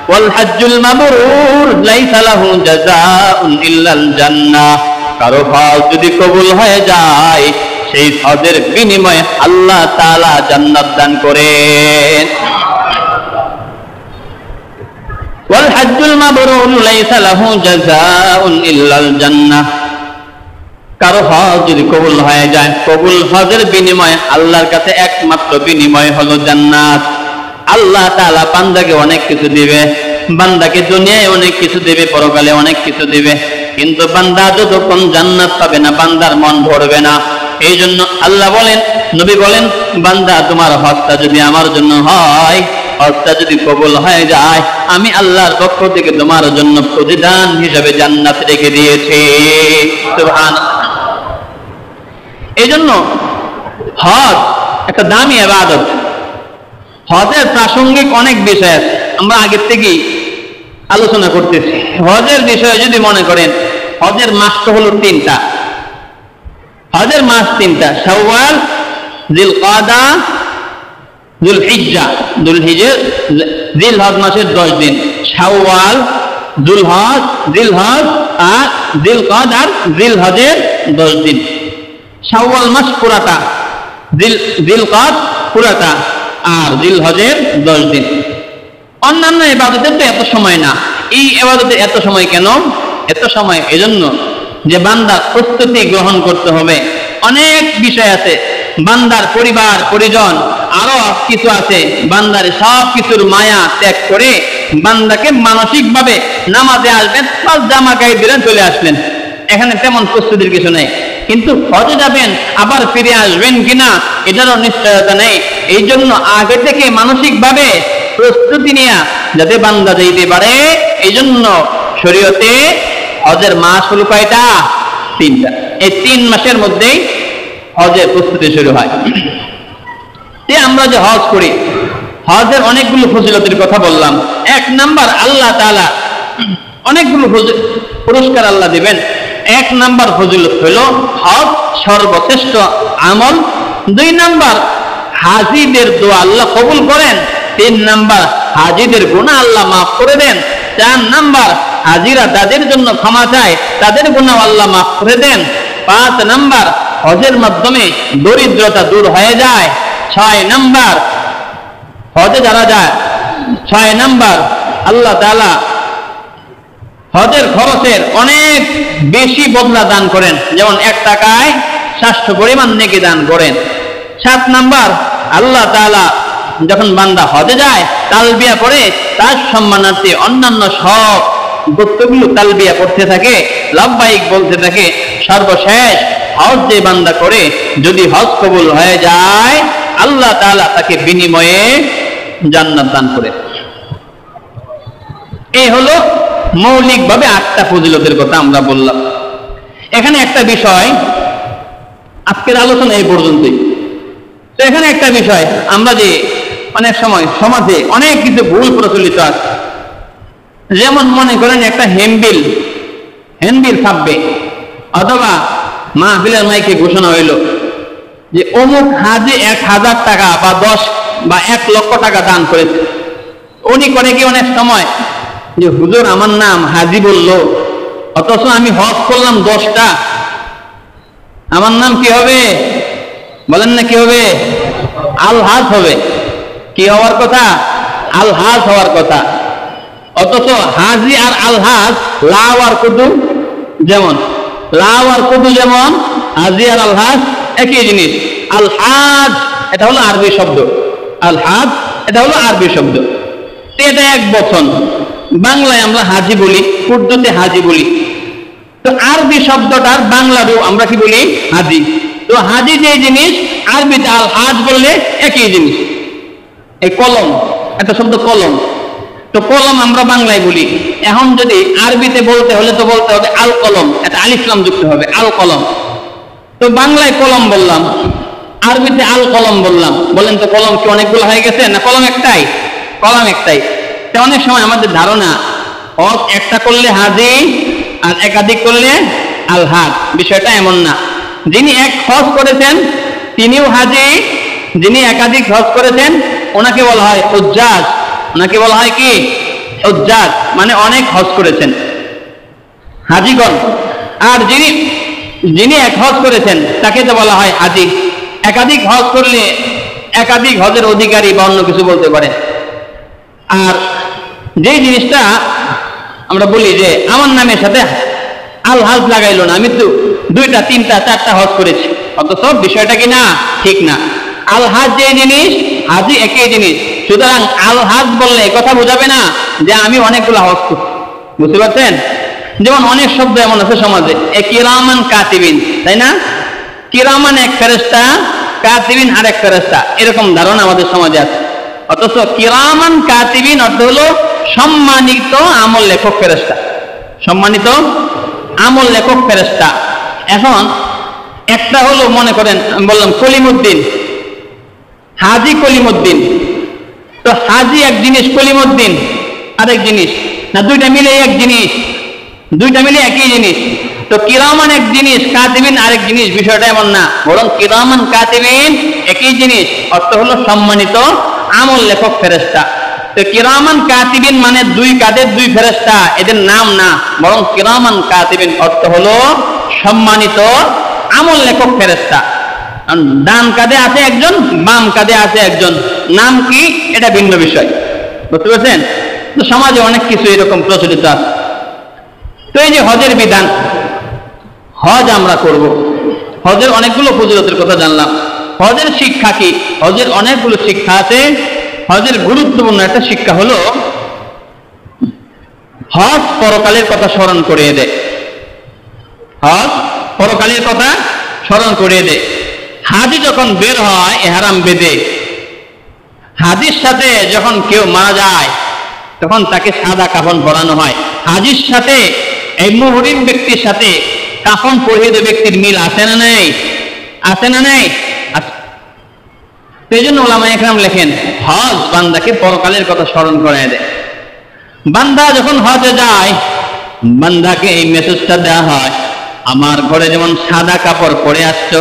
ওয়াল হজ্জুল মাবরুর লাইসা লাহু জাযাউন ইল্লাল জান্নাহ। কারো হজ যদি কবুল হয়ে যায় সেই হজের বিনিময়ে আল্লাহ তাআলা জান্নাত দান করেন। ওয়াল হজ্জুল মাবরুর লাইসা লাহু জাযাউন ইল্লাল জান্নাহ। কারো হজ যদি কবুল হয়ে যায়, কবুল হজের বিনিময়ে আল্লাহর কাছে একমাত্র বিনিময় হলো জান্নাত। আল্লাহ তাআলা বান্দাকে অনেক কিছু দিবে, বান্দাকে দুনিয়ায় অনেক কিছু দিবে, পরকালে অনেক কিছু দিবে, কিন্তু বান্দা যতক্ষণ জান্নাত পাবে না বান্দার মন ভরবে না। এই জন্য আল্লাহ বলেন, নবী বলেন, বান্দা তোমার হজটা যদি আমার জন্য হয়, হজটা যদি কবুল হয়ে যায়, আমি আল্লাহর পক্ষ থেকে তোমার জন্য প্রতিদান হিসাবে জান্নাত রেখে দিয়েছি। সুবহানাল্লাহ। এই জন্য হজ একটা দামি ইবাদত। হজের প্রাসঙ্গিক অনেক বিষয় আছে, আমরা আগের থেকেই আলোচনা করতেছি। হজের বিষয়ে যদি মনে করেন, হজের মাস তো হলো 3টা, হজের মাস 3টা, শাওয়াল, জিলকাদা, যুলহিজ্জা। জিলহজ মাসের 10 দিন, শাওয়াল, যুলহজ, জিলহজ আর জিলকাদা আর জিলহজের 10 দিন। শাওয়াল মাস পুরাটা, জিলকাদ পুরাটা আর জিলহজের 10 দিন। অন্যান্য ইবাদতের তো এত সময় না, এই ইবাদতের এত সময় কেন? এত সময় এজন্য যে বান্দার প্রস্তুতি গ্রহণ করতে হবে। অনেক বিষয় আছে, বান্দার পরিবার পরিজন আরো কিছু আছে, বান্দার সব কিছুর মায়া ত্যাগ করে বান্দাকে মানসিকভাবে নামাজে আসবেন, জামা গায়ে দিলেন, চলে আসলেন, এখানে তেমন প্রস্তুতির কিছু নেই। কিন্তু হজে যাবেন, আবার ফিরে আসবেন কিনা এটারও নিশ্চয়তা নেই। এই জন্য আগে থেকে মানসিকভাবে প্রস্তুতি নেওয়া যাতে বান্দা যাইতে পারে। এই জন্য শরীয়তে হজের মাস হলো কয়টা? 3টা। এই 3 মাসের মধ্যেই হজের প্রস্তুতি শুরু হয়। আমরা যে হজ করি, হজের অনেকগুলো ফজিলতের কথা বললাম। এক নাম্বার, আল্লাহ তাআলা অনেকগুলো পুরস্কার আল্লাহ দিবেন। এক নাম্বার ফজিলত হলো হজ সর্বশ্রেষ্ঠ আমল। দুই নাম্বার, হাজিদের দোয়া আল্লাহ কবুল করেন। তিন নাম্বার, হাজিদের গুনাহ আল্লাহ মাফ করে দেন। চার নাম্বার, হাজিরা তাদের জন্য ক্ষমা চায়, তাদের গুনাহ আল্লাহ মাফ করে দেন। পাঁচ নাম্বার, হজের মাধ্যমে দরিদ্রতা দূর হয়ে যায়। ছয় নাম্বার, হজে যারা যায়, ছয় নাম্বার, আল্লাহ তাআলা হজের খরচের অনেক বেশি বদলা দান করেন, যেমন 1 টাকায় 700 পরিমাণ নেকি দান করেন। 7 নাম্বার, আল্লাহ তাআলা যখন বান্দা হজে যায় তালবিয়া পড়ে তার সম্মানার্থে অন্যান্য সব গোত্রগুলো তালবিয়া পড়তে থাকে, লাব্বাইক বলতে থাকে। সর্বশেষ হজ যে বান্দা করে, যদি হজ কবুল হয়ে যায় আল্লাহ তাআলা তাকে বিনিময়ে জান্নাত দান করে। এই হলো মৌলিকভাবে 8টা ফজিলতের কথা আমরা বললাম। এখানে একটা বিষয়, আজকের আলোচনা এই পর্যন্তই। তো এখানে একটা বিষয়, আমরা যে অনেক সময় সমাজে অনেক কিছু ভুল প্রচলিত আছে, যেমন মনে করেন একটা হ্যান্ডবিল ছাপবে, অথবা মাহফিলের মাইকে ঘোষণা হইল যে অমুক হাজি 1000 টাকা বা 10 বা 1 লক্ষ টাকা দান করেছে। উনি করে কি অনেক সময় যে হুজুর আমার নাম হাজি বললো, অথচ আমি হজ করলাম 10টা, আমার নাম কি হবে? বলেন না কি হবে? আলহাজ হবে। কি হওয়ার কথা? আলহাজ হওয়ার কথা। অথচ হাজি আর আলহাজ লাউ আর কুদু যেমন, হাজি আর আলহাজ একই জিনিস। আলহাজ এটা হলো আরবি শব্দ, আলহাজ এটা হলো আরবি শব্দ। এটা এক বচন। বাংলায় আমরা হাজি বলি, উর্দুতে হাজি বলি। তো আরবি শব্দটার বাংলারও আমরা কি বলি? হাজি। তো হাজি যে জিনিস, আরবিতে আলহাজ বললে একই জিনিস। এই কলম, একটা শব্দ কলম, তো কলম আমরা বাংলায় বলি। এখন যদি আরবিতে বলতে হলে তো বলতে হবে আল কলম, এটা আলিফ লাম যুক্ত হবে, আল কলম। তো বাংলায় কলম বললাম, আরবিতে আল কলম বললাম। বলেন তো কলম কি অনেকগুলো হয়ে গেছে না কলম একটাই? কলম একটাই। তো অনেক সময় আমাদের ধারণা হজ একটা করলে হাজি আর একাধিক করলে আলহাজ। বিষয়টা এমন না। যিনি এক হজ করেছেন তিনিও হাজি, যিনি একাধিক হজ করেছেন ওনাকে বলা হয় হুজ্জাজ। ওনাকে বলা হয় কি? হুজ্জাজ, মানে অনেক হজ করেছেন, হাজিগণ। আর যিনি এক হজ করেছেন তাকে তো বলা হয় হাজি। একাধিক হজ করলে একাধিক হজের অধিকারী বা অন্য কিছু বলতে পারে। আর যে জিনিসটা আমরা বলি যে আমার নামের সাথে আলহাজ লাগাইলো না, আমি তো 2টা 3টা 4টা হজ করেছি, অথচ বিষয়টা কি না? ঠিক না। আলহাজ যে জিনিস, হাজি একই জিনিস। সুতরাং আলহাজ বললে কথা বোঝাবে না যে আমি অনেকগুলো হজ করছি, বুঝতে পারছেন? যেমন অনেক শব্দ এমন আছে সমাজে, কিরামান কাতিবিন, তাই না? কিরামান এক ফেরেশতা, কাতিবিন আরেক ফেরেশতা, এরকম ধারণা আমাদের সমাজে আছে। অথচ কিরামান কাতিবিন অর্থ হলো সম্মানিত আমল লেখক ফেরেশতা, সম্মানিত আমল লেখক ফেরেশতা। এখন একটা হলো মনে করেন আমি বললাম কলিমুদ্দিন, হাজি কলিমুদ্দিন। তো হাজি এক জিনিস, কলিমুদ্দিন আরেক জিনিস, না দুইটা মিলে এক জিনিস? দুইটা মিলে একই জিনিস। তো কিরামান এক জিনিস, কাতিবিন আরেক জিনিস, বিষয়টা এমন না। বরং কিরামান কাতিবিন একই জিনিস, অর্থ হলো সম্মানিত আমল লেখক ফেরেশতা। তো কিরামান কাতিবিন মানে 2 কাঁধের 2 ফেরেশতা, এদের নাম না। বরং কিরামান কাতিবিন অর্থ হলো সম্মানিত আমল লেখক ফেরেশতা। ডান কাঁধে আছে একজন, বাম কাঁধে আছে একজন, নাম কি এটা ভিন্ন বিষয়, বুঝতে পারছেন? তো সমাজে অনেক কিছু এরকম প্রচলিত আছে। তো এই যে হজের বিধান, হজ আমরা করব, হজের অনেকগুলো ফজিলতের কথা জানলাম। হজের শিক্ষা কি? হজের অনেকগুলো শিক্ষা আছে। হজের গুরুত্বপূর্ণ একটা শিক্ষা হলো হজ পরকালের কথা স্মরণ করিয়ে দেয়। হজ পরকালের কথা স্মরণ করিয়ে দেয়। হাজি যখন বের হয় ইহরাম বেঁধে, হাজির সাথে যখন কেউ মারা যায় তখন তাকে সাদা কাফন পরানো হয়। হাজির সাথে এই মুহরিম ব্যক্তির সাথে কাফন পরিহিত ব্যক্তির মিল আছে না নেই? আছে না নেই? তো এই জন্য উলামায়ে ইকরাম লেখেন, হজ বান্দাকে পরকালের কথা স্মরণ করায় দেয়। বান্দা যখন হজে যায়, বান্দাকে এই মেসেজটা দেওয়া হয়, আমার ঘরে যেমন সাদা কাপড় পরে আসছো,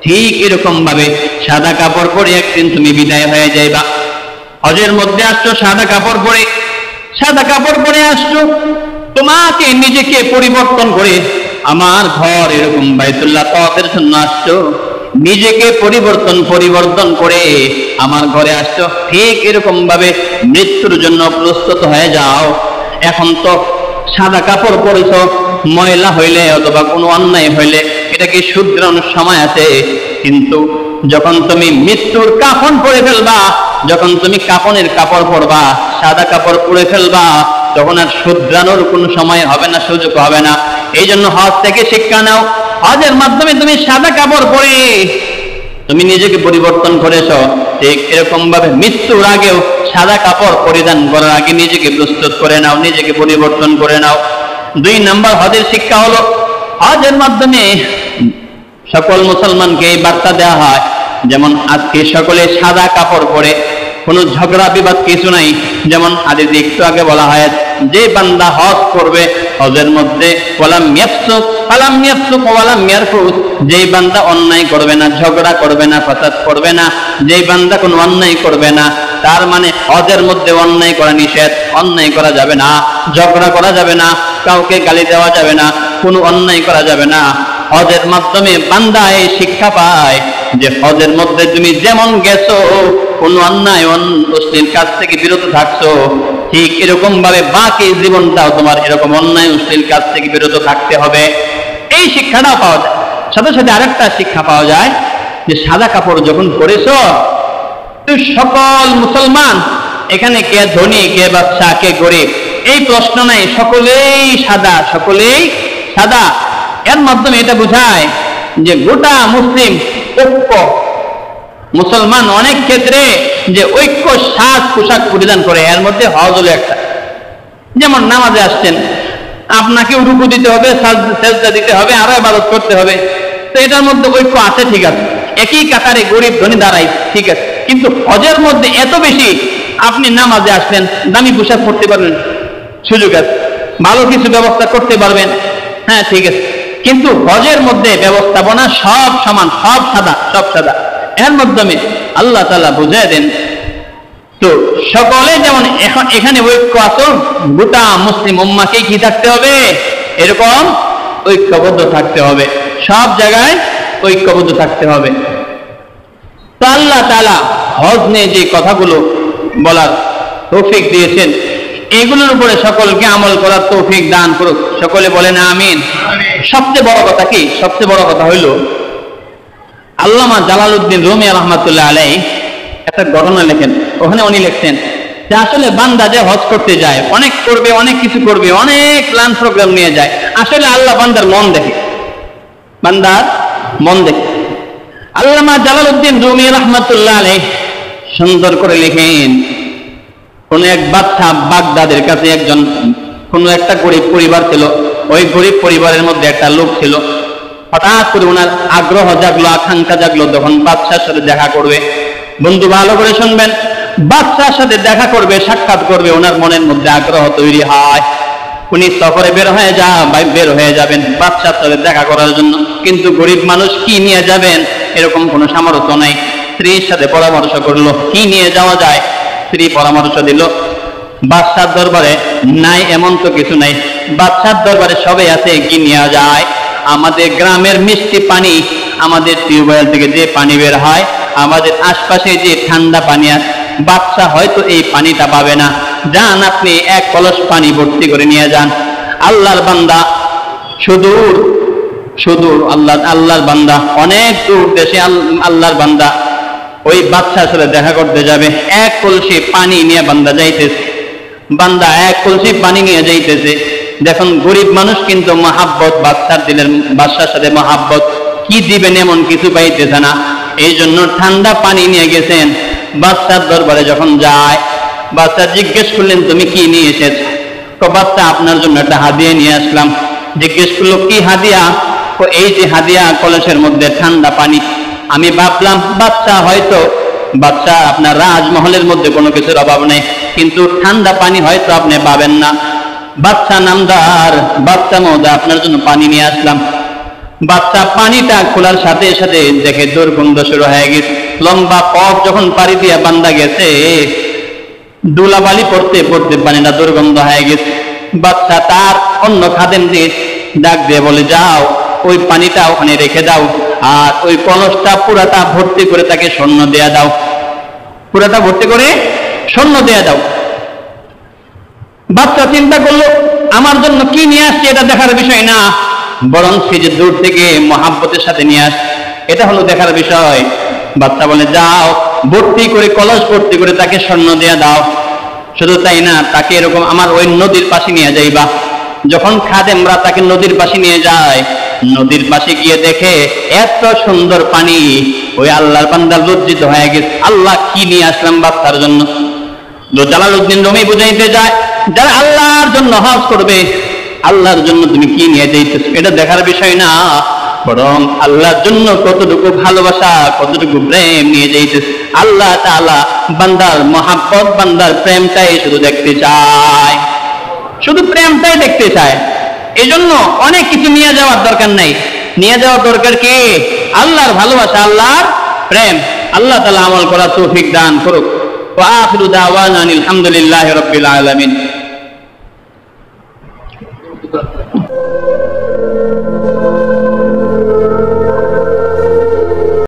ঠিক এরকম ভাবে সাদা কাপড় পরে একদিন তুমি বিদায় হয়ে যাইবা। হজের মধ্যে আসছো সাদা কাপড় পরে, সাদা কাপড় পরে আসছো, তোমাকে নিজেকে পরিবর্তন করে আমার ঘর এরকম বাইতুল্লাহ তাওয়াফের জন্য আসছো, নিজেকে পরিবর্তন করে আমার ঘরে আসছো, ঠিক এরকম ভাবে মৃত্যুর জন্য প্রস্তুত হয়ে যাও। এখন তো সাদা কাপড় পরেছ, ময়লা হইলে অথবা কোনো অন্যায় হইলে এটাকে শুধরানোর সময় আছে, কিন্তু যখন তুমি মৃত্যুর কাফন পরে ফেলবা, যখন তুমি কাফনের কাপড় পরবা, সাদা কাপড় পরে ফেলবা, তখন আর শুধরানোর কোনো সময় হবে না, সুযোগ হবে না। এই জন্য হজ থেকে শিক্ষা নাও। হজের মাধ্যমে তুমি সাদা কাপড় পরে তুমি নিজেকে পরিবর্তন করেছ, ঠিক এরকম ভাবে মৃত্যুর আগেও সাদা কাপড় পরিধান করার আগে নিজেকে প্রস্তুত করে নাও, নিজেকে পরিবর্তন করে নাও। 2 নম্বর হজের শিক্ষা হলো, হজের মাধ্যমে সকল মুসলমানকে এই বার্তা দেওয়া হয়, যেমন আজকে সকলে সাদা কাপড় পরে, কোনো ঝগড়া বিবাদ কিছু নাই। যেমন হাদিসে একটু আগে বলা হয়, যে বান্দা হজ করবে, হজের মধ্যে ওয়ালাম ইয়াফসুক ওয়ালাম ইয়ারফুস, যেই বান্দা অন্যায় করবে না, ঝগড়া করবে না, ফাসাদ করবে না, যেই বান্দা কোনো অন্যায় করবে না, তার মানে হজের মধ্যে অন্যায় করা নিষেধ, অন্যায় করা যাবে না, ঝগড়া করা যাবে না, কাউকে গালি দেওয়া যাবে না, কোনো অন্যায় করা যাবে না। হজের মাধ্যমে বান্দা এই শিক্ষা পায় যে হজের মধ্যে তুমি যেমন গেছো, কোন অন্যায় অশ্লীল কাজ থেকে বিরত থাকছো, ঠিক এরকম ভাবে বাকি জীবনটাও তোমার এরকম অন্যায় অশ্লীল কাজ থেকে বিরত থাকতে হবে। এই শিক্ষাটাও পাওয়া যায়। সাথে সাথে আরেকটা শিক্ষা পাওয়া যায় যে সাদা কাপড় যখন পরেছো, সকল মুসলমান, এখানে কে ধনী, কে বাদশা, কে গরিব, এই প্রশ্ন নাই, সকলেই সাদা, সকলেই সাদা। এর মাধ্যমে এটা বোঝায় যে গোটা মুসলিম ঐক্য, মুসলমান অনেক ক্ষেত্রে যে ঐক্য সাজ পোশাক পরিধান করে, এর মধ্যে হজ হলো একটা। যেমন নামাজে আসছেন, আপনাকে রুকু দিতে হবে, সাজদা দিতে হবে, আরো ইবাদত করতে হবে, তো এটার মধ্যে ঐক্য আছে, ঠিক আছে। একই কাতারে গরিব ধনী দাঁড়াই, ঠিক আছে। কিন্তু হজের মধ্যে এত বেশি, আপনি নামাজে আসলেন, দামি পোশাক পরতে পারবেন, সুযোগ আছে, ভালো কিছু ব্যবস্থা করতে পারবেন, হ্যাঁ ঠিক আছে। কিন্তু হজের মধ্যে ব্যবস্থাপনা সব সমান, সব সাদা, সব সাদা। এর মাধ্যমে আল্লাহ তাআলা বুঝিয়ে দেন, তো সকলে যেমন এখন এখানে ঐক্য আছে, গোটা মুসলিম উম্মাহকে কি থাকতে হবে, এরকম ঐক্যবদ্ধ থাকতে হবে, সব জায়গায় ঐক্যবদ্ধ থাকতে হবে। তো আল্লাহ তাআলা হজ নিয়ে যে কথাগুলো বলার তৌফিক দিয়েছেন, এগুলোর উপরে সকলকে আমল করার তৌফিক দান করুক, সকলে বলেন আমিন। সবচেয়ে বড় কথা কি, সবচেয়ে বড় কথা হইল, আল্লামা জালালউদ্দিন রুমি রাহমাতুল্লাহ আলাইহি একটা ঘটনা লেখেন। ওখানে উনি লিখছেন যে আসলে বান্দা যে হজ করতে যায়, অনেক করবে, অনেক কিছু করবে, অনেক প্ল্যান প্রোগ্রাম নিয়ে যায়, আসলে আল্লাহ বান্দার মন দেখে, বান্দার মন দেখে। আল্লামা জালালউদ্দিন রুমি রাহমাতুল্লাহ আলাইহি সুন্দর করে লেখেন, কোন এক বাদশা বাগদাদের কাছে একজন কোন একটা গরিব পরিবার ছিল, ওই গরিব পরিবারের মধ্যে একটা লোক ছিল। হঠাৎ করে ওনার আগ্রহ জাগলো, আকাঙ্ক্ষা জাগলো, তখন বাদশার সাথে দেখা করবে। বন্ধু ভালো করে শুনবেন, বাদশার সাথে দেখা করবে, সাক্ষাৎ করবে, ওনার মনের মধ্যে আগ্রহ তৈরি হয়। উনি সফরে বের হয়ে যাবেন বাদশার সাথে দেখা করার জন্য, কিন্তু গরিব মানুষ কি নিয়ে যাবেন এরকম কোনো সামর্থ্য নাই। স্ত্রীর সাথে পরামর্শ করলো কি নিয়ে যাওয়া যায়, স্ত্রী পরামর্শ দিল বাদশার দরবারে নাই এমন তো কিছু নাই, বাদশার দরবারে সবাই আছে, কি নিয়ে যায়, আমাদের গ্রামের মিষ্টি পানি, আমাদের টিউবওয়েল থেকে যে পানি বের হয়, আমাদের আশপাশে যে ঠান্ডা পানি আছে, বাদশা হয়তো এই পানিটা পাবে না, যান আপনি এক কলস পানি ভর্তি করে নিয়ে যান। আল্লাহর বান্দা সুদূর আল্লাহর বান্দা অনেক দূর দেশে, আল্লাহর বান্দা ওই বাদশার সাথে দেখা করতে যাবে, এক কলসি পানি নিয়ে বান্দা যাইতেছে, বান্দা এক কলসি পানি নিয়ে যাইতেছে। দেখুন গরিব মানুষ কিন্তু মহাব্বত, বাদশার দিলের বাদশার সাথে মহাব্বত, কি দিবেন এমন কিছু পাইতেছে না, এই জন্য ঠান্ডা পানি নিয়ে গেছেন। বাদশার দরবারে যখন যায়, বাদশা জিজ্ঞেস করলেন তুমি কি নিয়ে এসেছ? তো বাদশা আপনার জন্য একটা হাদিয়া নিয়ে আসলাম। জিজ্ঞেস করলো কি হাদিয়া? এই যে হাদিয়া, কলসের মধ্যে ঠান্ডা পানি। আমি ভাবলাম বাদশা হয়তো বাচ্চা আপনার রাজমহলের মধ্যে কোনো কিছুর অভাব নেই, কিন্তু ঠান্ডা পানি হয়তো আপনি পাবেন না। বাচ্চা নামদার, বাচ্চা মহোদয় আপনার জন্য পানি নিয়ে আসলাম। বাচ্চা পানিটা খোলার সাথে সাথে দেখে দুর্গন্ধ শুরু হয়ে গেছে। লম্বা পথ যখন পাড়ি দিয়ে বান্দা গেছে, ধুলাবালি পড়তে পড়তে পানিটা দুর্গন্ধ হয়ে গেছে। বাচ্চা তার অন্য খাদেম দিয়ে ডাক দিয়ে বলে, যাও ওই পানিটা ওখানে রেখে দাও, আর ওই কলসটা পুরাটা ভর্তি করে তাকে স্বর্ণ দেয়া দাও, পুরাটা ভর্তি করে স্বর্ণ দেয়া দাও। বাচ্চা চিন্তা করলো, আমার জন্য কি নিয়ে আসছে এটা দেখার বিষয় না, বরং সে যে দূর থেকে মহাব্বতের সাথে নিয়ে আসছে এটা হলো দেখার বিষয়। বাচ্চা বলে, যাও ভর্তি করে কলস ভর্তি করে তাকে স্বর্ণ দেয়া দাও। শুধু তাই না, তাকে এরকম আমার ওই নদীর পাশে নিয়ে যাইবা। যখন খাদেমরা তাকে নদীর পাশে নিয়ে যায়, নদীর পাশে গিয়ে দেখে এত সুন্দর পানি, ওই আল্লাহর বান্দা লজ্জিত হয়ে গেছে, আল্লাহ কি নিয়ে আসলাম বাচ্চার জন্য। জালালউদ্দিন রুমি বুঝাইতে যায়, যারা আল্লাহর জন্য হজ করবে, আল্লাহর জন্য তুমি কি নিয়ে যাইতেছো এটা দেখার বিষয় না, বরং আল্লাহর জন্য কতটুকু ভালোবাসা, কতটুকু প্রেম নিয়ে যাইতেছে। আল্লাহ তাআলা বান্দার মহাব্বত, বান্দার প্রেমটাই শুধু দেখতে চায়, শুধু প্রেমটাই দেখতে চায়। এজন্য অনেক কিছু নিয়ে যাওয়ার দরকার নাই, নিয়ে যাওয়ার দরকার কি আল্লাহর ভালোবাসা, আল্লাহর প্রেম। আল্লাহ তাআলা আমল করার তৌফিক দান করুক। ওয়া আখিরু দাওয়ানা আলহামদুলিল্লাহি রাব্বিল আলামিন।